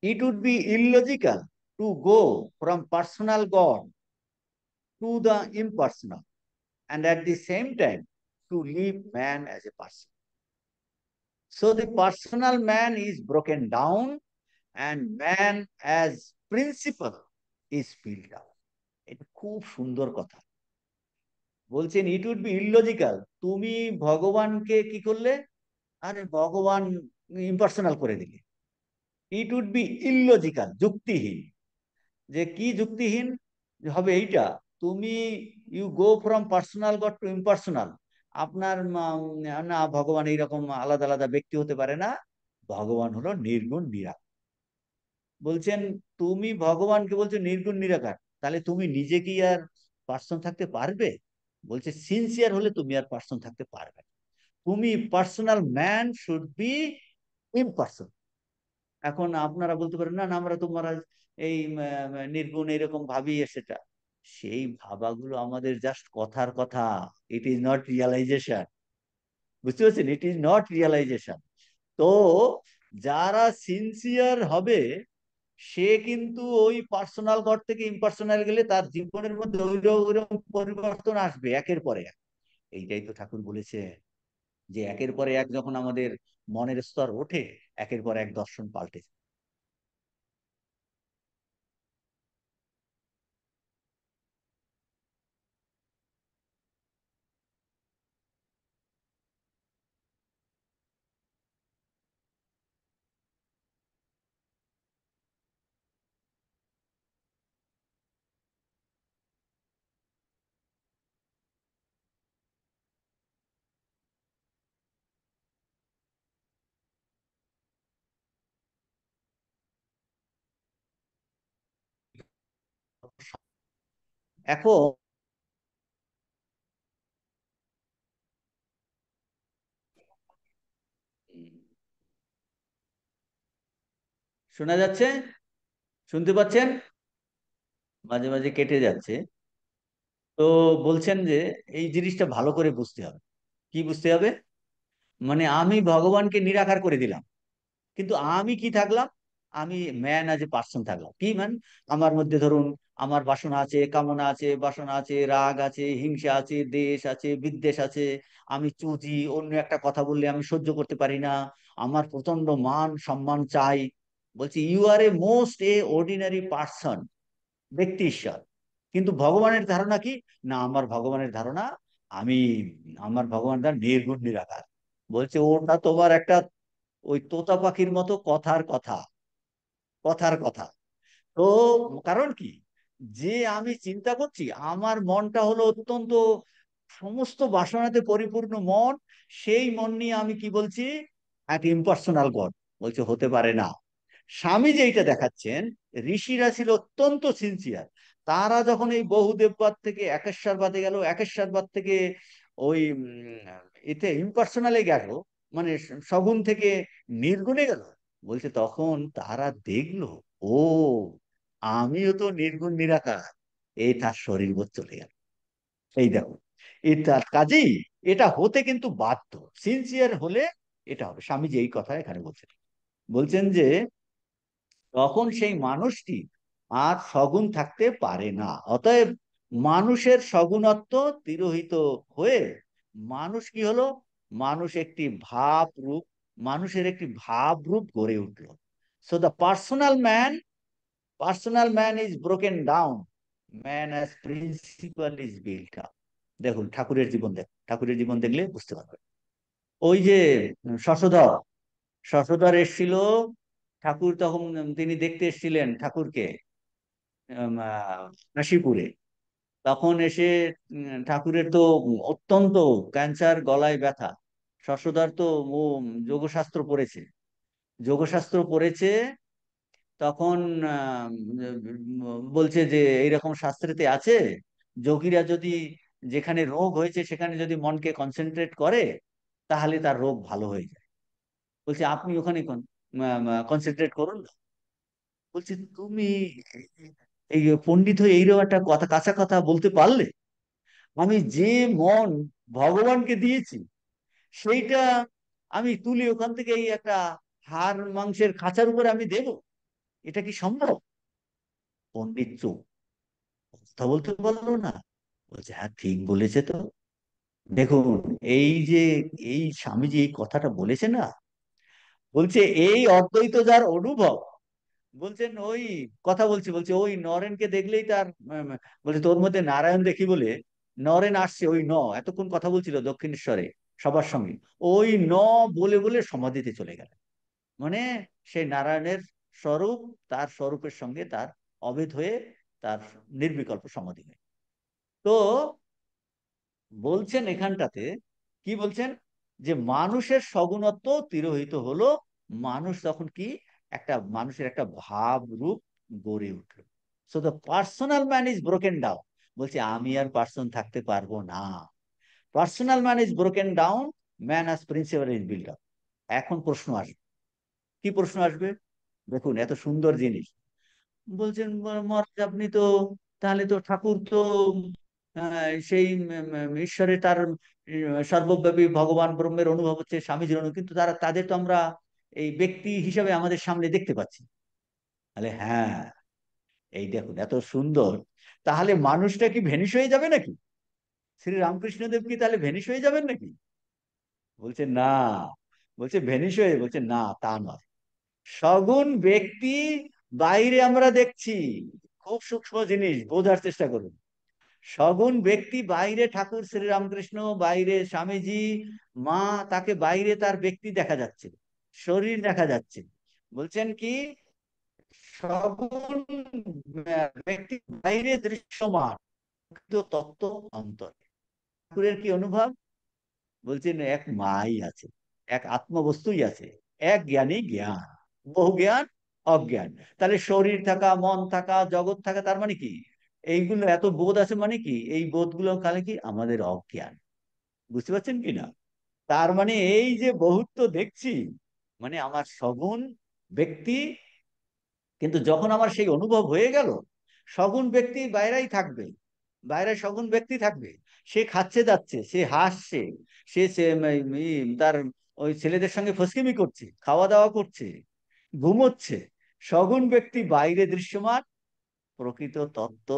it would be illogical to go from personal god to the impersonal, and at the same time to leave man as a person. So the personal man is broken down and man as principle is built up. এটা খুব সুন্দর কথা। বলছেন ইট উড বি ইললজিক্যাল, তুমি ভগবানকে কি করলে, আরে ভগবান ইম্পার্সোনাল করে দিলে। ইট উড বি ইললজিক্যাল, যুক্তিহীন। যে কি যুক্তিহীন হবে এইটা, তুমি you go from personal god to impersonal. আপনার না, ভগবান এইরকম আলাদা আলাদা ব্যক্তি হতে পারে না, ভগবান হলো নির্গুণ নিরাকার। বলছেন তুমি ভগবানকে বলছো নির্গুণ নিরাকার, তাহলে তুমি নিজে কি আর পার্সন থাকতে পারবে? বলছে সিনসিয়ার হলে তুমি আর পার্সন থাকতে পারবে না। তুমি পার্সোনাল ম্যান শুড বি ইম্পার্সন। এখন আপনারা বলতে পারেন না না, আমরা তো মহারাজ এই নির্গুণ এরকম ভাবি, সেটা সেই ভাবাগুলো আমাদের জাস্ট কথার কথা। It is not realisation. বুঝতে পারছেন? It is not realisation. তো যারা সিনসিয়ার হবে, সে কিন্তু ওই পার্সোনাল গড থেকে ইম্পার্সোনাল গেলে তার জীবনের মধ্যে ওইরকম পরিবর্তন আসবে একের পরে এক। এইটাই তো ঠাকুর বলেছে, যে একের পরে এক যখন আমাদের মনের স্তর ওঠে, একের পর এক দর্শন পাল্টে যায়। এখন শোনা যাচ্ছে? শুনতে পাচ্ছেন? মাঝে মাঝে কেটে যাচ্ছে। তো বলছেন যে এই জিনিসটা ভালো করে বুঝতে হবে। কি বুঝতে হবে? মানে আমি ভগবানকে নিরাকার করে দিলাম, কিন্তু আমি কি থাকলাম? আমি ম্যান আজ এ পার্সন থাকলাম। কি মান? আমার মধ্যে ধরুন আমার বাসনা আছে, কামনা আছে, বাসনা আছে, রাগ আছে, হিংসা আছে, দেশ আছে, বিদ্বেষ আছে। আমি চুজি, অন্য একটা কথা বললে আমি সহ্য করতে পারি না, আমার প্রচন্ড মান সম্মান চাই। বলছি you are a most a ordinary person, ব্যক্তি ঈশ্বর। কিন্তু ভগবানের ধারণা কি? না, আমার ভগবানের ধারণা আমি, আমার ভগবান তার নির্গুণ নিরাকার। বলছে ওটা তোমার একটা ওই তোতা পাখির মতো কথার কথা, কথার কথা। তো কারণ কি, যে আমি চিন্তা করছি, আমার মনটা হলো অত্যন্ত সমস্ত বাসনাতে পরিপূর্ণ মন, সেই মন নিয়ে আমি কি বলছি, এক ইম্পার্সোনাল গড। বলছে হতে পারে না। স্বামী যেটা দেখাচ্ছেন, ঋষিরা ছিল অত্যন্ত সিনসিয়ার। তারা যখন এই বহুদেববাদ থেকে একেশ্বরবাদে গেল, একেশ্বরবাদ থেকে ওই এতে ইম্পার্সোনালে গেল, মানে সগুণ থেকে নির্গুণে গেল, বলছে তখন তারা দেখলো, ও আমিও তো নির্গুণ নিরাকার। এই তার শরীর বোধ চলে গেল। এই দেখো, এটা কাজেই এটা হতে কিন্তু বাধ্য। সিনসিয়ার হলে এটা হবে। স্বামীজি এই কথা এখানে বলছেন। বলছেন যে তখন সেই মানুষটি আর সগুণ থাকতে পারে না। অতএব মানুষের সগুণত্ব তিরোহিত হয়ে মানুষ কি হলো? মানুষ একটি ভাব রূপ, মানুষের একটি ভাব রূপ গড়ে উঠলো। So the personal man is broken down, man as principal is built up. দেখুন ঠাকুরের জীবন, ঠাকুরের জীবন দেখলে বুঝতে পারবেন। ওই যে শশধর, শশধর এসেছিল, ঠাকুর তখন তিনি দেখতে এসেছিলেন ঠাকুরকে কাশীপুরে। তখন এসে ঠাকুরের তো অত্যন্ত ক্যান্সার, গলায় ব্যথা। শশধর তো ও যোগশাস্ত্র পড়েছে, যোগশাস্ত্র পড়েছে। তখন বলছে যে এইরকম শাস্ত্রেতে আছে, যোগীরা যদি যেখানে রোগ হয়েছে সেখানে যদি মনকে কনসেন্ট্রেট করে তাহলে তার রোগ ভালো হয়ে যায়। বলছে আপনি ওখানে কনসেন্ট্রেট করুন না। বলছে তুমি এই পণ্ডিত হয়ে এইরকম একটা কথা, কাঁচা কথা বলতে পারলে? আমি যে মন ভগবানকে দিয়েছি সেইটা আমি তুলে ওখান থেকে এই একটা হাড় মাংসের খাঁচার উপরে আমি দেব? এটা কি সম্ভব? পণ্ডিত চুপ, কথা বলতে পারলো না। বলছে হ্যাঁ ঠিক বলেছে তো। দেখুন, এই যে এই স্বামীজি এই কথাটা বলেছে না, বলছে এই অদ্বৈত যার অনুভব, বলছেন ওই কথা বলছি, বলছে ওই নরেনকে দেখলেই তার বলছে তোর মধ্যে নারায়ণ দেখি বলে নরেন আসছে। ওই এতক্ষণ কথা বলছিল দক্ষিণেশ্বরে সবার সঙ্গে, ওই বলে বলে সমাধিতে চলে গেল। মানে সেই নারায়ণের স্বরূপ, তার স্বরূপের সঙ্গে তার অভেদ হয়ে তার নির্বিকল্প সমাধি হয়। তো বলছেন এখানটাতে, কি বলছেন? যে মানুষের সগুণত্ব তিরোহিত হলো, মানুষ তখন কি একটা মানুষের একটা ভাব রূপ গড়ে উঠলো। So the personal man is broken down. বলছে আমি আর পার্সন থাকতে পারবো না। Personal man is broken down, man as principal is build up. এখন প্রশ্ন আসবে, কি প্রশ্ন আসবে? দেখুন এত সুন্দর জিনিস বলছেন মহারাজ আপনি তো, তাহলে তো ঠাকুর তো সেই ঈশ্বরে তার সর্বব্যাপী ভগবান ব্রহ্মের অনুভব হচ্ছে, স্বামীজির অনুভব, কিন্তু তারা তাদের তো আমরা এই ব্যক্তি হিসাবে আমাদের সামনে দেখতে পাচ্ছি। তাহলে হ্যাঁ, এই দেখুন এত সুন্দর। তাহলে মানুষটা কি ভেনিশ হয়ে যাবে নাকি? শ্রী রামকৃষ্ণ দেব কি তাহলে ভেনিশ হয়ে যাবেন নাকি? বলছে না। বলছে ভেনিশ হয়ে, বলছে না তা নয়। সগুণ ব্যক্তি বাইরে আমরা দেখছি, খুব সূক্ষ্ম জিনিস, বোঝার চেষ্টা করুন। সগুণ ব্যক্তি বাইরে ঠাকুর শ্রীরামকৃষ্ণ, বাইরে স্বামীজি, মা, তাকে বাইরে তার ব্যক্তি দেখা যাচ্ছে, শরীর দেখা যাচ্ছে। বলছেন কি সগুণ ব্যক্তি বাইরে দৃশ্যমান, কিন্তু তত্ত্ব অন্তরে। ঠাকুরের কি অনুভব? বলছেন এক মাই আছে, এক আত্মবস্তুই আছে, এক জ্ঞানী জ্ঞান, বহু জ্ঞান অজ্ঞান। তাহলে শরীর থাকা, মন থাকা, জগৎ থাকা, তার মানে কি এইগুলো এত বোধ আছে মানে কি এই বোধগুলো কালে কি আমাদের অজ্ঞান। বুঝতে পারছেন কি না? তার মানে এই যে বহুত্ব দেখছি, মানে আমার সগুণ ব্যক্তি, কিন্তু যখন আমার সেই অনুভব হয়ে গেল সগুণ ব্যক্তি বাইরেই থাকবে, বাইরে সগুণ ব্যক্তি থাকবে, সে খাচ্ছে যাচ্ছে, সে হাসছে, তার ওই ছেলেদের সঙ্গে ফষ্কিমি করছে, খাওয়া দাওয়া করছে, ঘুমোচ্ছে। সগুণ ব্যক্তি বাইরে দৃশ্যমান, প্রকৃত তত্ত্ব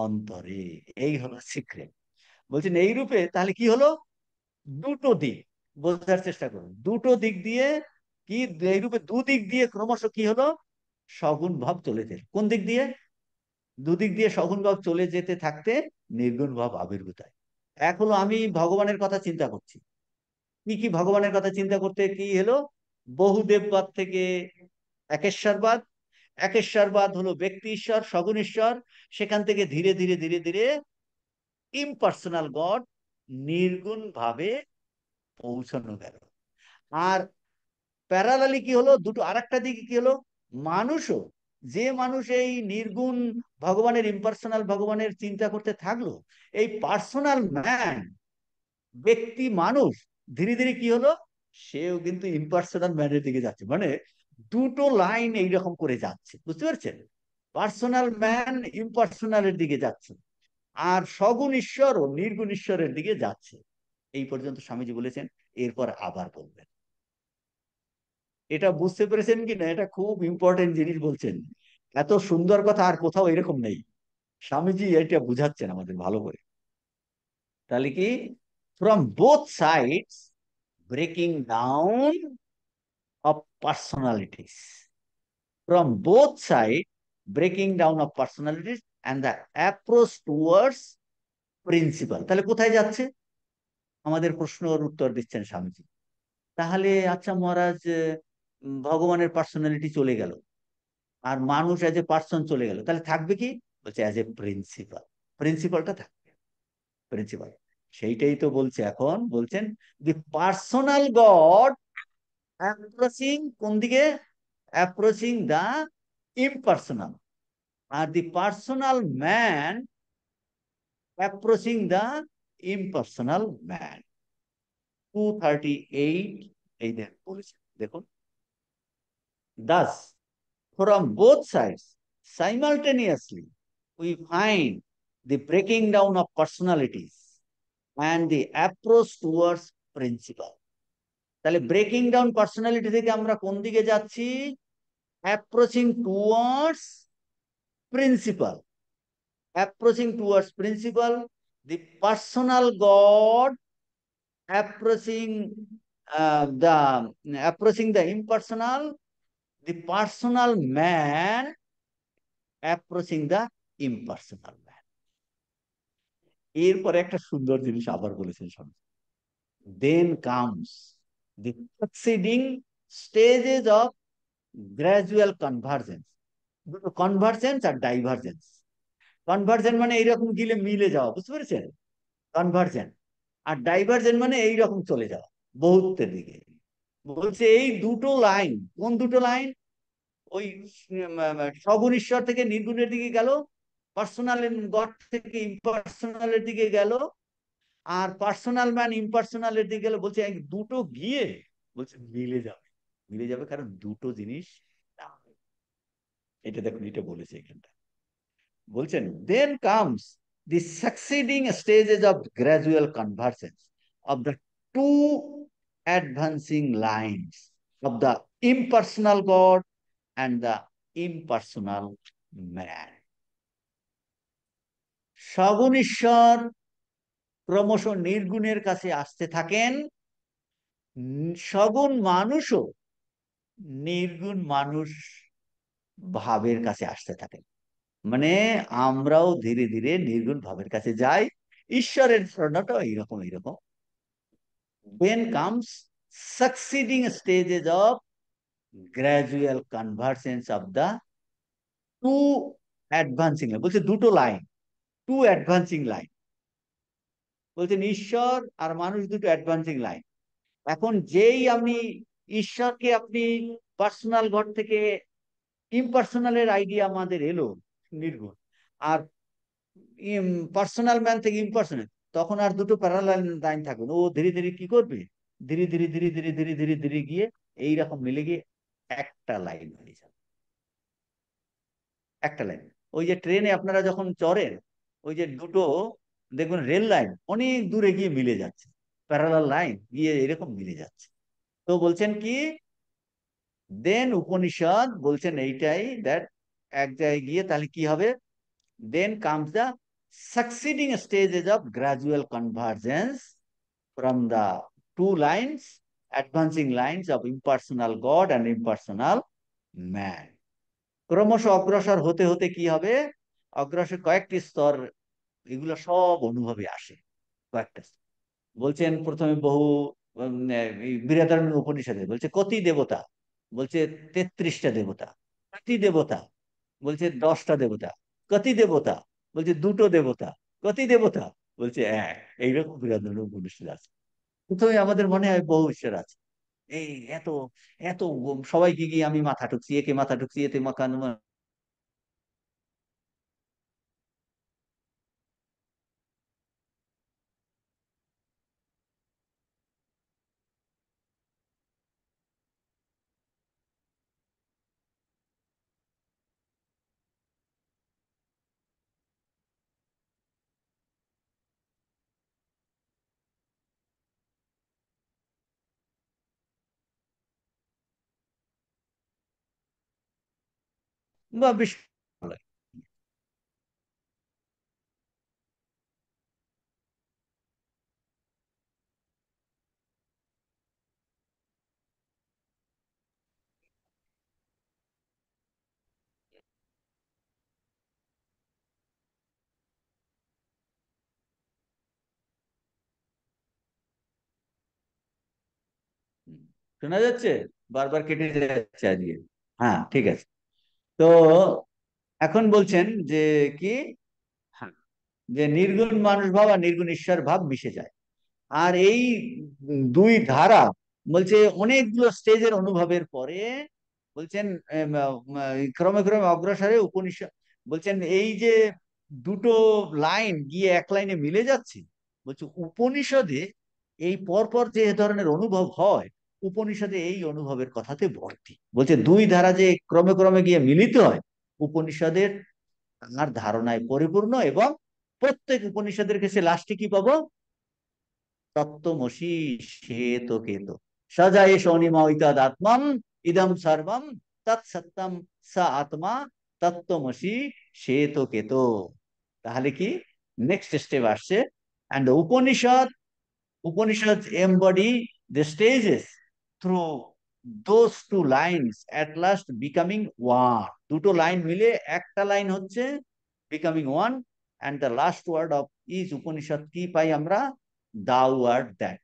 অন্তরে। এই হলো সিক্রেট। বলছেন এই রূপে তাহলে কি হলো? দুটো দিক বোঝার চেষ্টা করুন, দুটো দিক দিয়ে কি, এই রূপে দুদিক দিয়ে ক্রমশ কি হলো? সগুণ ভাব চলে যেত। কোন দিক দিয়ে? দুদিক দিয়ে সগুণ ভাব চলে যেতে থাকতে নির্গুণ ভাব আবির্ভূত হয়। এক হলো আমি ভগবানের কথা চিন্তা করছি। কি কি ভগবানের কথা চিন্তা করতে কি হলো? বহুদেববাদ থেকে একেশ্বরবাদ, একেশ্বরবাদ হলো ব্যক্তি ঈশ্বর, সগুণ ঈশ্বর। সেখান থেকে ধীরে ধীরে ধীরে ধীরে ইমপার্সোনাল গড, নির্গুণ ভাবে পৌঁছানো গেল। আর প্যারালালি কি হলো, দুটো আরেকটা দিকে কি হলো? মানুষও, যে মানুষ এই নির্গুণ ভগবানের, ইম্পার্সোনাল ভগবানের চিন্তা করতে থাকলো, এই পার্সোনাল ম্যান, ব্যক্তি মানুষ, ধীরে ধীরে কি হলো? সেও কিন্তু ইম্পার্সোনাল ম্যানের দিকে যাচ্ছে। মানে দুটো লাইন এইরকম করে যাচ্ছে, বুঝতে পারছেন? পার্সোনাল ম্যান ইম্পার্সোনালের দিকে যাচ্ছে, আর সগুণ ঈশ্বর ও নির্গুণ ঈশ্বরের দিকে যাচ্ছে। এই পর্যন্ত স্বামীজি বলেছেন, এরপর আবার বলবেন। এটা বুঝতে পেরেছেন কি না? এটা খুব ইম্পর্টেন্ট জিনিস বলছেন। এত সুন্দর কথা আর কোথাও এরকম নেই। স্বামীজি এটা বুঝাচ্ছেন আমাদের ভালো করে। তাহলে কি, from both sides breaking down of personalities, from both side breaking down of personalities and the approach towards principal. তাহলে কোথায় যাচ্ছে? আমাদের প্রশ্নের উত্তর দিচ্ছেন স্বামীজি। তাহলে আচ্ছা মহারাজ, ভগবানের পার্সোনালিটি চলে গেল, আর মানুষ এজ এ পার্সন চলে গেল, তাহলে থাকবে কি? বলছে অ্যাজ এ প্রিন্সিপাল। প্রিন্সিপালটা থাকবে, প্রিন্সিপাল। সেইটাই তো বলছে এখন, বলছেন দি পার্সোনাল গড অ্যাপ্রোচিং কোন দিকে? অ্যাপ্রোচিং দা ইমপার্সোনাল, আর the personal man approaching the impersonal man. 238 এই বলেছে, দেখুন। Thus, from both sides, simultaneously, we find the breaking down of personalities and the approach towards principle. তাহলে ব্রেকিং ডাউন পার্সোনালিটি থেকে আমরা কোন দিকে যাচ্ছি? Approaching towards principle. Approaching towards principle, the personal god approaching the approaching the impersonal, the personal man approaching the impersonal man. এরপরে একটা সুন্দর জিনিস আবার বলেছেন Swami, then comes the succeeding stages of gradual convergence. দুটো, কনভার্জেন্স আর ডাইভার্জেন্স। কনভার্জেন্ট মানে এইরকম গিলে মিলে যাওয়া, বুঝতে পেরেছেন? কনভার্জেন্ট। আর ডাইভার্জেন্ট মানে এইরকম চলে যাওয়া, বহুত্বের দিকে। বলছে এই দুটো লাইন, কোন দুটো লাইন? ওই সগুণ ঈশ্বর থেকে নির্গুণের দিকে গেল, পার্সোনাল গড থেকে ইম্পার্সোনালের দিকে গেল, আর পার্সোনাল ম্যান ইম্পার্সোনালের দিকে গেল। বলছে এই দুটো গিয়ে, বলছে মিলে যাবে। মিলে যাবে কারণ দুটো জিনিস না। এটা দেখুন, এটা বলেছে এখানটা। বলছেন then comes the succeeding stages of gradual convergence of the two advancing lines of the impersonal god and the impersonal man. সগুণ ঈশ্বর ক্রমশ নির্গুণের কাছে আসতে থাকেন, সগুণ মানুষও নির্গুণ মানুষ ভাবের কাছে আসতে থাকেন। মানে আমরাও ধীরে ধীরে নির্গুণ ভাবের কাছে যাই। ঈশ্বরের ধারণাটা এইরকম এইরকম। Then comes succeeding stages of gradual convergence of the two advancing line. বলছে দুটো লাইন, টু অ্যাডভান্সিং লাইন। বলছেন ঈশ্বর আর মানুষ দুটো অ্যাডভান্সিং লাইন। এখন যেই আমি ঈশ্বরকে, আপনি পার্সোনাল ঘর থেকে ইমপার্সোনালের আইডিয়া আমাদের এলো নির্গুণ, আর পার্সোনাল ম্যান থেকে ইমপার্সোনাল, তখন আর দুটো প্যারালাল লাইন থাকবে না। ও ধীরে ধীরে কি করবে? ধীরে ধীরে ধীরে ধীরে ধীরে ধীরে ধীরে গিয়ে এইরকম মিলে গিয়ে একটা লাইন হয়ে যাবে। একটা লাইন। ওই যে ট্রেনে আপনারা যখন চড়েন, ওই যে দুটো দেখবেন রেল লাইন অনেক দূরে গিয়ে মিলে যাচ্ছে, প্যারালাল লাইন গিয়ে এরকম মিলে যাচ্ছে। তো বলছেন কি, দেন উপনিষদ বলছেন এইটাই, দ্যাট এক জায়গায় গিয়ে তাহলে কি হবে? Then comes the succeeding stages of gradual convergence from the two lines, advancing lines of impersonal god and impersonal man. ক্রমশ অগ্রসর হতে হতে কি হবে? অগ্রসর কয়েকটি স্তর, এগুলো সব অনুভবে আসে, কয়েকটা স্তর। বলছেন প্রথমে বহু এই বৃহদারণ্যক উপনিষদে বলছে কতি দেবতা, বলছে 33টা দেবতা। কতি দেবতা, বলছে 10টা দেবতা। কতি দেবতা, বলছে দুটো দেবতা। কতি দেবতা, বলছে এক। এইরকম বৃহদারণ্যক উপনিষদ আছে। প্রথমে আমাদের মনে হয় বহু ঈশ্বর আছে। এই এত এত সবাইকে গিয়ে আমি মাথা ঠুকছি, একে মাথা ঠুকছি, এতে মাথা। বা বেশ ভালো লাগে। হুম। শোনা যাচ্ছে? বারবার কেটে যাচ্ছে আজকে। হ্যাঁ, ঠিক আছে। তো এখন বলছেন যে কি, হ্যাঁ, যে নির্গুণ মানুষ ভাব আর নির্গুণ ঈশ্বর ভাব মিশে যায়। আর এই দুই ধারা বলছে অনেকগুলো স্টেজের অনুভবের পরে বলছেন ক্রমে ক্রমে অগ্রসরে উপনিষদ বলছেন এই যে দুটো লাইন গিয়ে এক লাইনে মিলে যাচ্ছে, বলছে উপনিষদে এই পরপর যে ধরনের অনুভব হয়, উপনিষদে এই অনুভবের কথাতে ভর্তি। বলছে দুই ধারা যে ক্রমে ক্রমে গিয়ে মিলিত হয়, উপনিষদের তার ধারণায় পরিপূর্ণ। এবং প্রত্যেক উপনিষদের কাছে লাস্টে কি পাবো? তত্ত্বমসি শ্বেত কেত সজা এস অনিমায়িতাদ আত্মম ইদম সর্বম তৎসত্যম সা আত্মা তত্ত্বমসি শ্বেত কেত। তাহলে কি নেক্সট স্টেপ আসছে, and the Upanishads embody the stages through those two lines at last becoming one. দুটো লাইন মিলে একটা লাইন হচ্ছে becoming one, and the last word of each Upanishad কি পাই আমরা? Thou art that,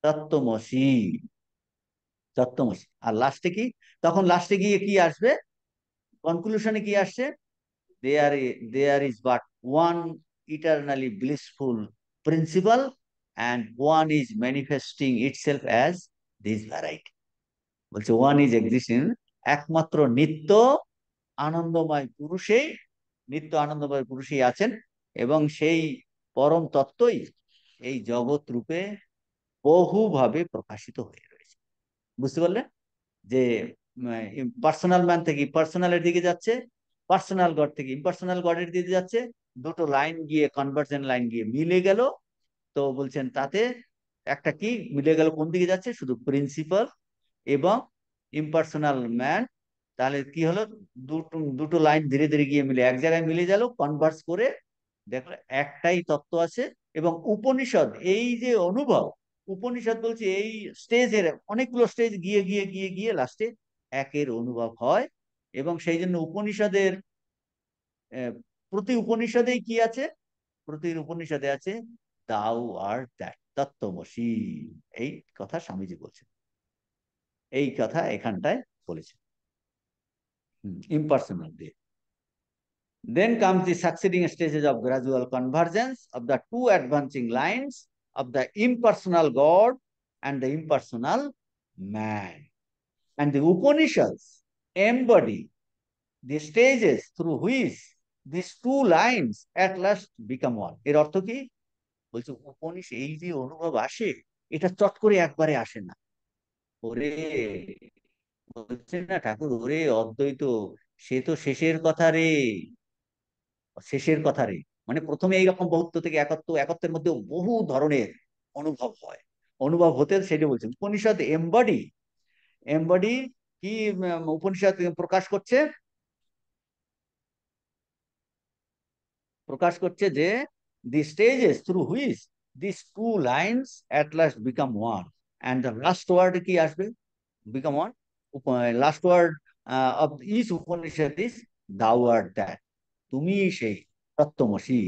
তত্ত্বমসি, তত্ত্বমসি। আর লাস্টে কি? তখন লাস্টে গিয়ে কি আসবে? কনক্লুশনে কি আসছে? There is but one eternally blissful principle, and one is manifesting itself as this variety. বলছে ওয়ান ইজ এক্সিস্টিং, একমাত্র নিত্য আনন্দময় পুরুষেই, নিত্য আনন্দময় পুরুষেই আছেন। এবং সেই পরম তত্ত্বই এই জগৎ রূপে বহুভাবে প্রকাশিত হয়ে রয়েছে। বুঝতে পারলে যে পার্সোনাল ম্যান থেকে পার্সোনালের দিকে যাচ্ছে, পার্সোনাল গড থেকে ইম্পার্সোনাল গডের দিকে যাচ্ছে, দুটো লাইন গিয়ে কনভার্জেন্ট লাইন গিয়ে মিলে গেল। তো বলছেন তাতে একটা কি মিলে গেল, কোন দিকে যাচ্ছে? শুধু প্রিন্সিপাল এবং ইম্পার্সোনাল ম্যান। তাহলে কি হলো? দুটো দুটো লাইন ধীরে ধীরে গিয়ে মিলে এক জায়গায় মিলে গেল, কনভার্স করে দেখো একটাই তত্ত্ব আছে। এবং উপনিষদ এই যে অনুভব, উপনিষদ বলছে এই স্টেজের অনেকগুলো স্টেজ গিয়ে গিয়ে গিয়ে গিয়ে লাস্টে একের অনুভব হয়। এবং সেই জন্য উপনিষদের আহ, প্রতি উপনিষদেই কি আছে? প্রতি উপনিষদে আছে দাউ আর দ্যাট, তত্ত্বমসি। এই কথা স্বামীজি বলছেন, এই কথা এখানটায় বলেছেন ইম্পার্সোনাল দিয়ে। Then comes the succeeding stages of gradual convergence of the two advancing lines of the impersonal God and the impersonal man. And the Upanishads embody the stages through which these two lines at last become one. এর অর্থ কি? বলছে উপনিষদ এই যে অনুভব আসে, এটা চট করে একবারে আসে না। ওরে, বলছেন না ঠাকুর, ওরে অদ্বৈত, সে তো শেষের কথা রে, শেষের কথা রে। মানে প্রথমে এইরকম বহুত্ব থেকে একত্ব, একত্বের মধ্যে বহু ধরনের অনুভব হয়। অনুভব হতে সেটা বলছেন উপনিষদ এমবডি, এমবডি কি উপনিষদ প্রকাশ করছে? প্রকাশ করছে যে the stages through which this two lines at last become one, and the last word কি আসবে? Become one. Last word of each Upanishad is thou art that, তুমি সেই তত্ত্বমসি।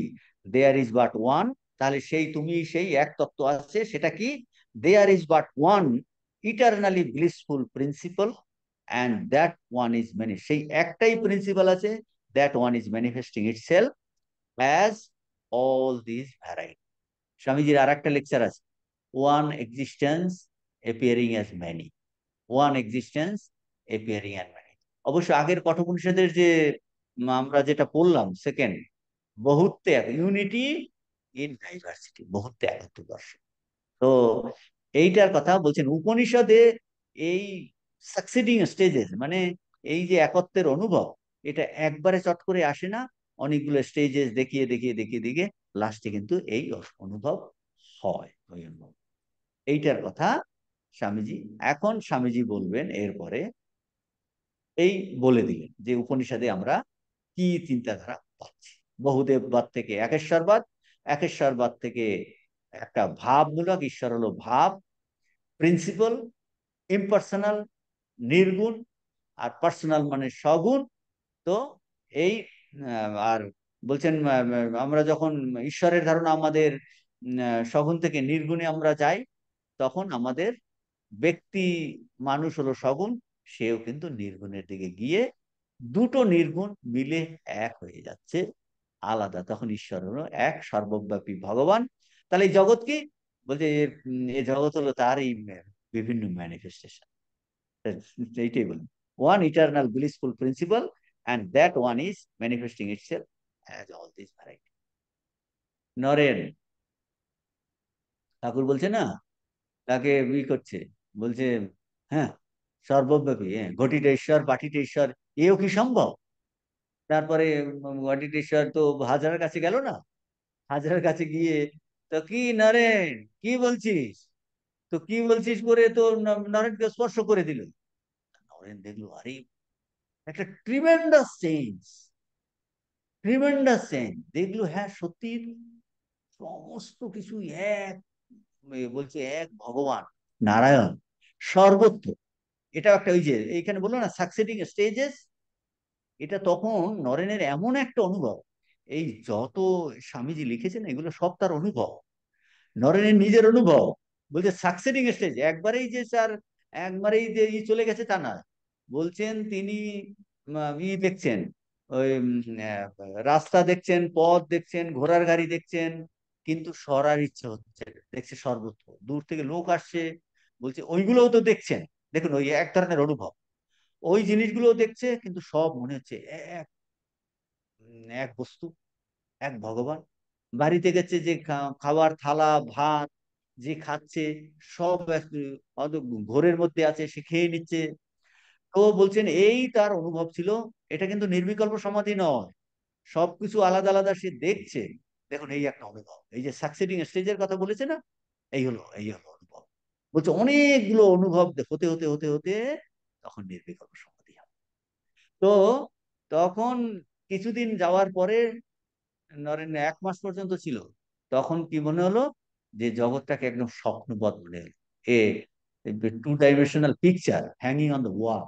দেয়ার ইজ বাট ওয়ান, তাহলে সেই তুমি সেই এক তত্ত্ব আছে, সেটা কি? There is but one eternally blissful principle, and that one is many, সেই একটাই প্রিন্সিপাল আছে, that one is manifesting itself as all this variety. স্বামীজির আর একটা লেকচার আছে, one existence appearing as many, one existence appearing as many. অবশ্য আগের কঠোপনিষদের যে আমরা যেটা পড়লাম সেকেন্ড, বহুত্বে ইউনিটি ইন ডাইভার্সিটি, বহুত্বে একত্ব দর্শন। তো এইটার কথা বলছেন উপনিষদে এই সাকসিডিং স্টেজেস, মানে এই যে একত্বের অনুভব, এটা একবারে চট করে আসে না, অনেকগুলো স্টেজেস দেখিয়ে দেখিয়ে দেখিয়ে দেখিয়ে লাস্টে কিন্তু এই অনুভব হয়, ওই অনুভব। এইটার কথা স্বামীজি, এখন স্বামীজি বলবেন এরপরে এই বলে দিলেন যে উপনিষদে আমরা কি চিন্তাধারা পাচ্ছি। বহুদেববাদ থেকে একেশ্বরবাদ, একেশ্বরবাদ থেকে একটা ভাবমূলক ঈশ্বর হলো ভাব, প্রিন্সিপাল, ইম্পার্সোনাল, নির্গুণ, আর পার্সোনাল মানে সগুণ। তো এই আর বলছেন আমরা যখন ঈশ্বরের ধারণা আমাদের সগুণ থেকে নির্গুণে আমরা যাই, তখন আমাদের ব্যক্তি মানুষ হলো সগুণ, সেও কিন্তু নির্গুণের দিকে গিয়ে দুটো নির্গুণ মিলে এক হয়ে যাচ্ছে, আলাদা। তখন ঈশ্বর হলো এক সর্বব্যাপী ভগবান। তাহলে এই জগৎ কি? বলছে এই জগৎ হলো তার এই বিভিন্ন ম্যানিফেস্টেশন। এইটাই বলি, one eternal blissful principle, and that one is manifesting itself as all this variety. Naren Thakur বলছে না, তাকে করছে, বলছে হ্যাঁ সর্বব্যাপী, হ্যাঁ ঘটিত ঈশ্বর পাটিত ঈশ্বর, এও কি সম্ভব? তারপরে ঘটিত ঈশ্বর তো হাজারের কাছে গেল না, হাজারের কাছে গিয়ে তো কি নরেন কি বলছিস, তো কি বলছিস করে তো নরেনকে স্পর্শ করে দিল। নরেন দেখলো আরে একটা ট্রিমেন্ডাস চেঞ্জ, ট্রিমেন্ডাস চেঞ্জ দেখলো, হ্যাঁ সত্যি সমস্ত কিছু এক, বলছে এক ভগবান নারায়ণ সর্বত্র। এটা একটা ওই যে এইখানে বললো না সাকসিডিং স্টেজেস, এটা তখন নরেনের এমন একটা অনুভব। এই যত স্বামীজি লিখেছেন এগুলো সব তার অনুভব, নরেনের নিজের অনুভব। বলছে সাকসিডিং স্টেজ, একবারেই যে স্যার একবারেই যে চলে গেছে তা না। বলছেন তিনি দেখছেন ওই রাস্তা দেখছেন, পথ দেখছেন, ঘোড়ার গাড়ি দেখছেন, কিন্তু সরার ইচ্ছে হচ্ছে, দেখছে সর্বত্র দূর থেকে লোক আসছে, বলছে ওইগুলোও তো দেখছেন। দেখুন ওই এক ধরনের অনুভব, ওই জিনিসগুলো দেখছে কিন্তু সব মনে হচ্ছে এক, এক বস্তু, এক ভগবান। বাড়িতে গেছে যে খাবার থালা ভাত যে খাচ্ছে, সব ঘোরের মধ্যে আছে, সে খেয়ে নিচ্ছে। তো বলছেন এই তার অনুভব ছিল। এটা কিন্তু নির্বিকল্প সমাধি নয়, সবকিছু আলাদা আলাদা সে দেখছে। দেখুন এই একটা অনুভব, এই যে সাকসিডিং স্টেজের কথা বলেছে না, এই হলো অনুভব। বলছে অনেকগুলো অনুভব হতে হতে হতে হতে তখন নির্বিকল্প সমাধি হবে। তো তখন কিছুদিন যাওয়ার পরে, ধরেন 1 মাস পর্যন্ত ছিল, তখন কি মনে হলো যে জগৎটাকে একদম স্বপ্নবৎ মনে হলো। A two dimensional picture hanging on the wall,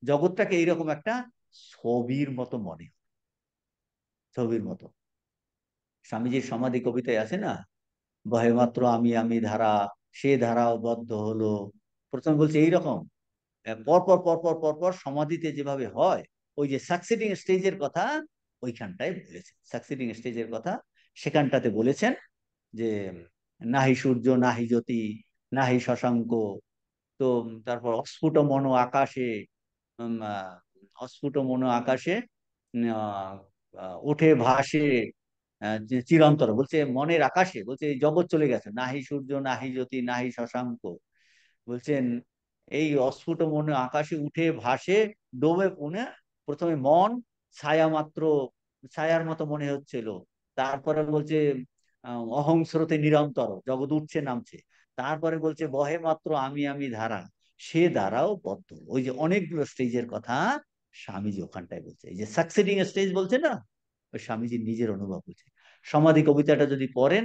জগৎটাকে এইরকম একটা ছবির মতো মনে হলো, ছবির মতো। স্বামীজির সমাধি কবিতায় আছে না, বহে মাত্র আমি আমি ধারা, সে ধারাও বদ্ধ হলো। প্রথমে বলছে এইরকম পরপর পরপর পরপর সমাধিতে যেভাবে হয়, ওই যে সাকসিডিং স্টেজের কথা ওইখানটায় বলেছেন, সাকসিডিং স্টেজের কথা সেখানটাতে বলেছেন যে নাহি সূর্য নাহি জ্যোতি নাহি শশাঙ্ক। তো তারপর অস্ফুট মন আকাশে, অস্ফুট মন আকাশে আহ, ওঠে ভাসে যে চিরন্তর, বলছে মনের আকাশে, বলছে এই জগৎ চলে গেছে, নাহি সূর্য নাহি জ্যোতি নাহি শশাঙ্ক। বলছেন এই অস্ফুট মনে আকাশে উঠে ভাসে ডোবে পুনে, প্রথমে মন ছায়া মাত্র, ছায়ার মতো মনে হচ্ছিল। তারপরে বলছে অহং স্রোতে নিরন্তর, জগৎ উঠছে নামছে। তারপরে বলছে বহে মাত্র আমি আমি ধারা, সে ধারাও বদ্ধ। ওই যে অনেকগুলো স্টেজের কথা স্বামীজি ওখানটায় বলছে, এই যে সাকসিডিং স্টেজ বলছে না, ওই স্বামীজির নিজের অনুভব বলছে। সমাধি কবিতাটা যদি পড়েন,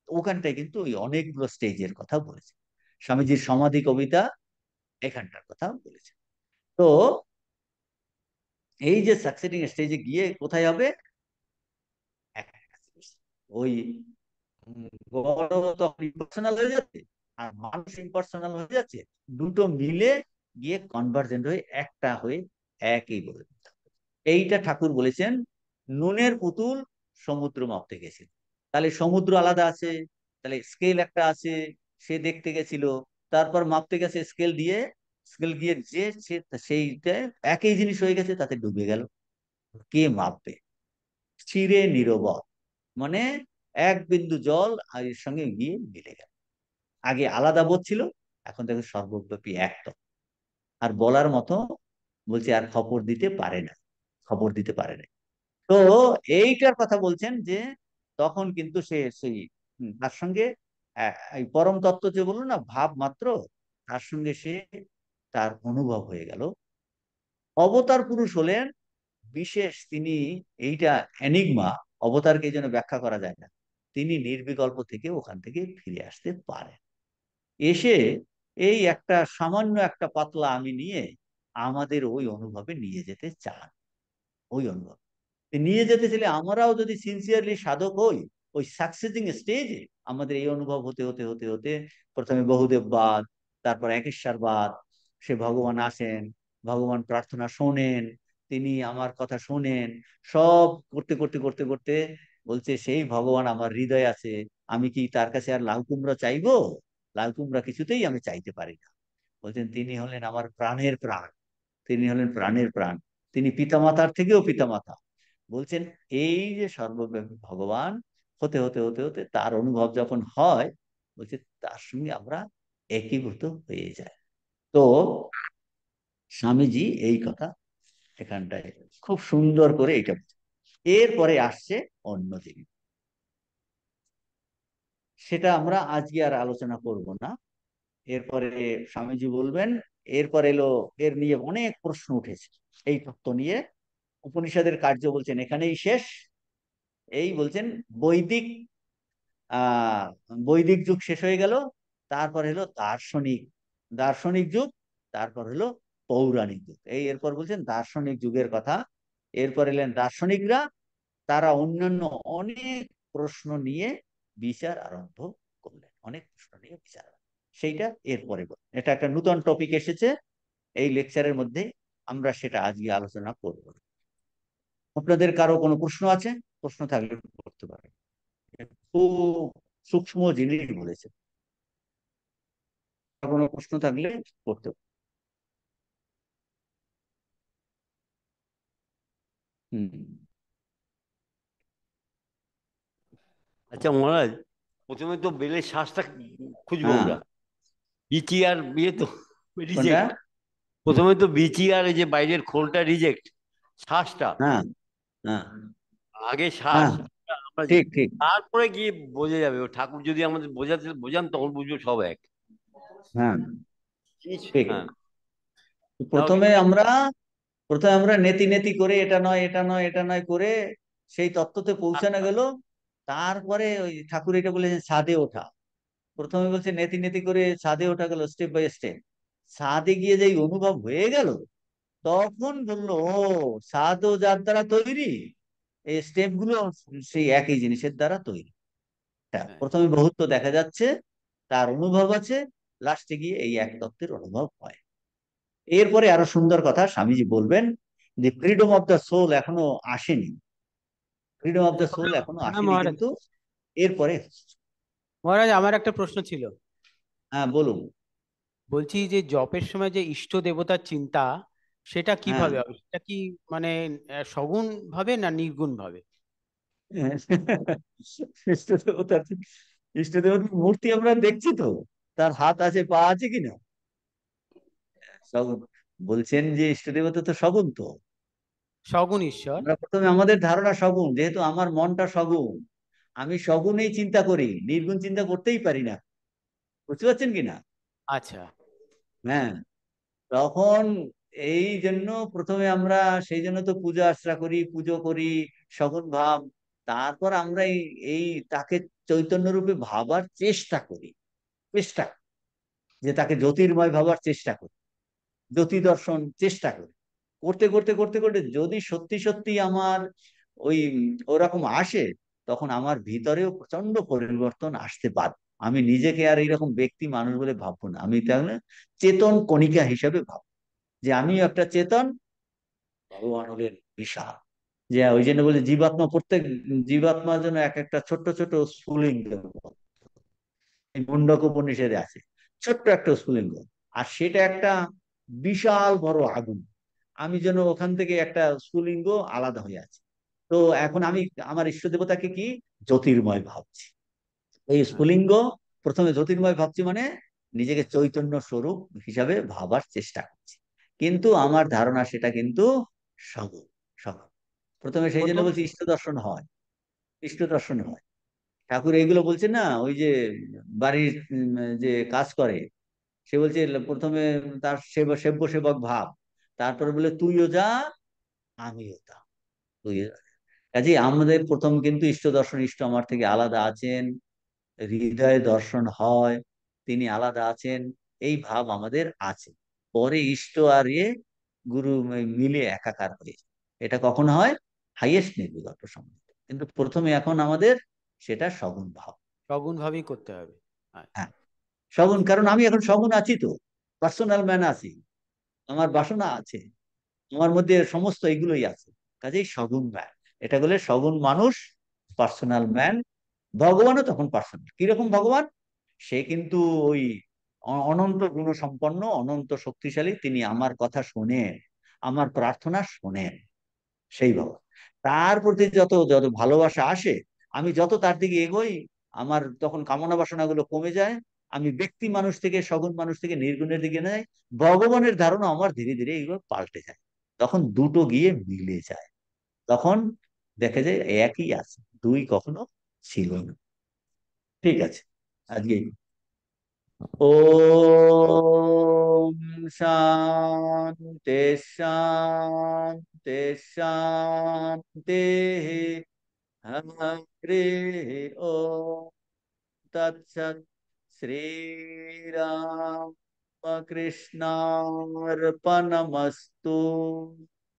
ওখানটায় কিন্তু ওই অনেকগুলো স্টেজের কথা বলেছে। স্বামীজির সমাধি কবিতা এখানটার কথা বলেছে। তো এই যে সাকসিডিং স্টেজে গিয়ে কোথায় হবে, ওই গড় তখন ইম্পার্সোনাল হয়ে যাচ্ছে, আর মানুষ ইম্পার্সোনাল হয়ে যাচ্ছে, দুটো মিলে গিয়ে কনভার্জেন্ট হয়ে একটা হয়ে একই বলে দিতে হবে। এইটা ঠাকুর বলেছেন নুনের পুতুল সমুদ্র মাপতে গেছিল। তাহলে সমুদ্র আলাদা আছে, তাহলে স্কেল একটা আছে, সে দেখতে গেছিল, তারপর মাপতে গেছে স্কেল দিয়ে, স্কেল গিয়ে যে সেইটা একই জিনিস হয়ে গেছে, তাতে ডুবে গেল। কে মাপবে? চিরে নীরবৎ, মানে এক বিন্দু জল আর এর সঙ্গে গিয়ে মিলে গেল। আগে আলাদা বোধ ছিল, এখন দেখো সর্বব্যাপী এক তত্ত্ব। আর বলার মতো, বলছে আর খবর দিতে পারে না, খবর দিতে পারে না। তো এইটার কথা বলছেন যে তখন কিন্তু সে সেই তার সঙ্গে এই পরম তত্ত্ব যে বললো না ভাব মাত্র, তার সঙ্গে সে তার অনুভব হয়ে গেল অবতার পুরুষ হলেন বিশেষ, তিনি এইটা এনিগমা, অবতারকে এই জন্য ব্যাখ্যা করা যায় না, তিনি নির্বিকল্প থেকে ওখান থেকে ফিরে আসতে পারেন। এসে এই একটা সামান্য একটা পাতলা আমি নিয়ে আমাদের ওই অনুভবে নিয়ে যেতে চান। ওই অনুভব নিয়ে যেতে চাইলে আমরাও যদি সিনসিয়ারলি সাধক হই, ওই সাকসেসিং স্টেজে আমাদের এই অনুভব হতে হতে হতে হতে প্রথমে বহুদেববাদ, তারপর একেশ্বরবাদ, সে ভগবান আসেন, ভগবান প্রার্থনা শোনেন, তিনি আমার কথা শোনেন, সব করতে করতে করতে করতে বলছে সেই ভগবান আমার হৃদয়ে আছে, আমি কি তার কাছে আর লাউ কুমড়া চাইবো? লাউ কুমড়া কিছুতেই আমি চাইতে পারি না। বলছেন তিনি হলেন আমার প্রাণের প্রাণ, তিনি হলেন প্রাণের প্রাণ, তিনি পিতামাতার থেকেও পিতামাতা। বলছেন এই যে সর্বব্যাপী ভগবান হতে হতে হতে হতে তার অনুভব যখন হয়, বলছে তার সঙ্গে আমরা একীভূত হয়ে যায়। তো স্বামীজি এই কথা এখানটায় খুব সুন্দর করে এটা বলছেন। এরপরে আসছে অন্য জিনিস, সেটা আমরা আজকে আর আলোচনা করব না। এরপরে স্বামীজি বলবেন, এরপর এলো, এর নিয়ে অনেক প্রশ্ন উঠেছে এই তত্ত্ব নিয়ে। উপনিষদের কার্য বলছেন এখানেই শেষ। এই বলছেন বৈদিক আহ বৈদিক যুগ শেষ হয়ে গেল, তারপর হলো দার্শনিক দার্শনিক যুগ, তারপর হলো পৌরাণিক যুগ। এই এরপর বলছেন দার্শনিক যুগের কথা। এরপর এলেন দার্শনিকরা, তারা অন্যান্য অনেক প্রশ্ন নিয়ে বিচার আরম্ভ করলেন, অনেক প্রশ্ন নিয়ে বিচার। সেইটা এরপরে এটা একটা নতুন টপিক এসেছে এই লেকচারের মধ্যে, আমরা সেটা আজকে আলোচনা করব। আপনাদের কারো কোনো প্রশ্ন আছে? প্রশ্ন থাকলে করতে পারেন, খুব সূক্ষ্ম জিনিস বলেছে। কোনো প্রশ্ন থাকলে করতে পারেন। হুম। আচ্ছা মহারাজ, প্রথমে তো বেলের শ্বাসটা খুঁজবো হ্যাঁ। আমরা। বিচি আর বিয়ে তো কোনটা? রিজেক্ট। প্রথমে তো বিচি আর এই যে বাইরের খোলটা রিজেক্ট, শ্বাসটা হ্যাঁ, হ্যাঁ, আগে শ্বাস। হ্যাঁ, আমরা ঠিক ঠিক। তারপরে গিয়ে বোঝা যাবে, ও ঠাকুর যদি আমাদের বোঝান তখন বুঝবো সব এক। হ্যাঁ, ঠিক। হ্যাঁ, তাহলে প্রথমে আমরা প্রথমে আমরা নেতি নেতি করে এটা নয় এটা নয় এটা নয় করে সেই তত্ত্বতে পৌঁছানো আচ্ছা, গেল। তারপরে ওই ঠাকুর এটা বলেছেন ছাদে ওঠা। প্রথমে বলছে নেতি নেতি করে ছাদে ওঠা গেল স্টেপ বাই স্টেপ। ছাদে গিয়ে যেই অনুভব হয়ে গেল, তখন বললো ও, ছাদও যার দ্বারা তৈরি, এই স্টেপ গুলো সেই একই জিনিসের দ্বারা তৈরি। হ্যাঁ, হ্যাঁ। প্রথমে বহুত্ব দেখা যাচ্ছে, তার অনুভব আছে, লাস্টে গিয়ে এই এক তত্ত্বের অনুভব হয়। এরপরে আরো সুন্দর কথা স্বামীজি বলবেন যে ফ্রিডম অফ দ্য সোল এখনো আসেনি, ফ্রিডম অফ দ্য সোল এখনো হ্যাঁ আসেনি, মহারাজ, কিন্তু এরপরে। মহারাজ আমার একটা প্রশ্ন ছিল। হ্যাঁ, বলুন। বলছি যে জপের সময় যে ইষ্ট দেবতার চিন্তা, সেটা হ্যাঁ। কিভাবে হবে? সেটা কি মানে সগুণ ভাবে না নির্গুণ ভাবে? ইষ্ট দেবতার, ইষ্ট দেবতার মূর্তি আমরা দেখছি তো, তার হাত আছে পা আছে কিনা, সগুণ। বলছেন যে ইষ্ট দেবতা তো সগুণ তো। সগুণ ঈশ্বর। আমরা প্রথমে আমাদের ধারণা সগুণ, যেহেতু আমার মনটা সগুণ, আমি সগুণেই চিন্তা করি, নির্গুণ চিন্তা করতেই পারি না। বুঝতে পারছেন কিনা? আচ্ছা। হ্যাঁ। তখন এই জন্য প্রথমে আমরা, সেই জন্য তো পূজা আশ্রা করি, পুজো করি, সগুণ ভাব। তারপর আমরা এই এই তাকে চৈতন্য রূপে ভাবার চেষ্টা করি, চেষ্টা, যে তাকে জ্যোতির্ময় ভাবার চেষ্টা করি, জ্যোতি দর্শন চেষ্টা করি। করতে করতে করতে করতে যদি সত্যি সত্যি আমার ওই ওরকম আসে, তখন আমার ভিতরেও প্রচন্ড পরিবর্তন আসতে বাধ্য। আমি নিজেকে আর এইরকম ব্যক্তি মানুষ বলে ভাববো না, আমি তাহলে চেতন কণিকা হিসাবে ভাববো, যে আমিও একটা চেতন, ভগবান হলেন বিশাল। যে ওই জন্য বলে জীবাত্মা, প্রত্যেক জীবাত্মার জন্য এক একটা ছোট্ট ছোট স্ফুলিঙ্গ, এই মুন্ডক উপনিষদে আছে, ছোট্ট একটা স্ফুলিঙ্গ। আর সেটা একটা বিশাল বড় আগুন। আমি যেন ওখান থেকে একটা স্ফুলিঙ্গ আলাদা হয়ে আছে। তো এখন আমি আমার ইষ্ট দেবতাকে কি জ্যোতির্ময় ভাবছি, এই হ্যাঁ। স্ফুলিঙ্গ প্রথমে জ্যোতির্ময় ভাবছি, মানে নিজেকে চৈতন্য স্বরূপ হিসাবে ভাবার চেষ্টা করছি, কিন্তু আমার ধারণা সেটা কিন্তু সগুণ, সগুণ। প্রথমে সেই জন্য প্রথম। বলছি ইষ্ট দর্শন হয়, ইষ্ট দর্শন হয়। ঠাকুর এইগুলো বলছে না, ওই যে বাড়ির যে কাজ করে, সে বলছে প্রথমে তার সেব্য সেবক ভাব, তারপরে বলে তুইও যা, আমিও তা। তুইও যা। কাজে আমাদের প্রথম কিন্তু ইষ্ট দর্শন, ইষ্ট আমার থেকে আলাদা আছেন, হৃদয়ে দর্শন হয়, তিনি আলাদা আছেন, এই ভাব আমাদের আছে। পরে ইষ্ট আর গুরু মিলে একাকার হয়ে যায়। এটা কখন হয়? হাইয়েস্ট নির্বিকল্প সম্বন্ধ। কিন্তু প্রথমে এখন আমাদের সেটা সগুণ ভাব। সগুণ ভাবেই করতে হবে। হ্যাঁ, সগুণ, কারণ আমি এখন সগুণ আছি তো, পার্সোনাল ম্যান আছি, আমার বাসনা আছে, আমার মধ্যে সমস্ত এগুলোই আছে। কাজেই সগুণ ম্যান, এটা বলে সগুণ মানুষ, পার্সোনাল ম্যান। ভগবানও তখন পার্সোনাল। কিরকম ভগবান? সে কিন্তু ওই অনন্ত গুণ সম্পন্ন, অনন্ত শক্তিশালী, তিনি আমার কথা শোনেন, আমার প্রার্থনা শোনেন, সেই ভগবান। তার প্রতি যত যত ভালোবাসা আসে, আমি যত তার দিকে এগোই, আমার তখন কামনা বাসনা গুলো কমে যায়, আমি ব্যক্তি মানুষ থেকে, সগুণ মানুষ থেকে নির্গুণের দিকে নেয়, ভগবানের ধারণা আমার ধীরে ধীরে এগুলো পাল্টে যায়। তখন দুটো গিয়ে মিলে যায়, তখন দেখে যায় একই আছে, দুই কখনো ছিল না। ঠিক আছে, আজকে ওম শান্তি শান্তি শান্তি। হরে ওম তৎসৎ। শ্রীরাম কৃষ্ণার্পণমস্তু।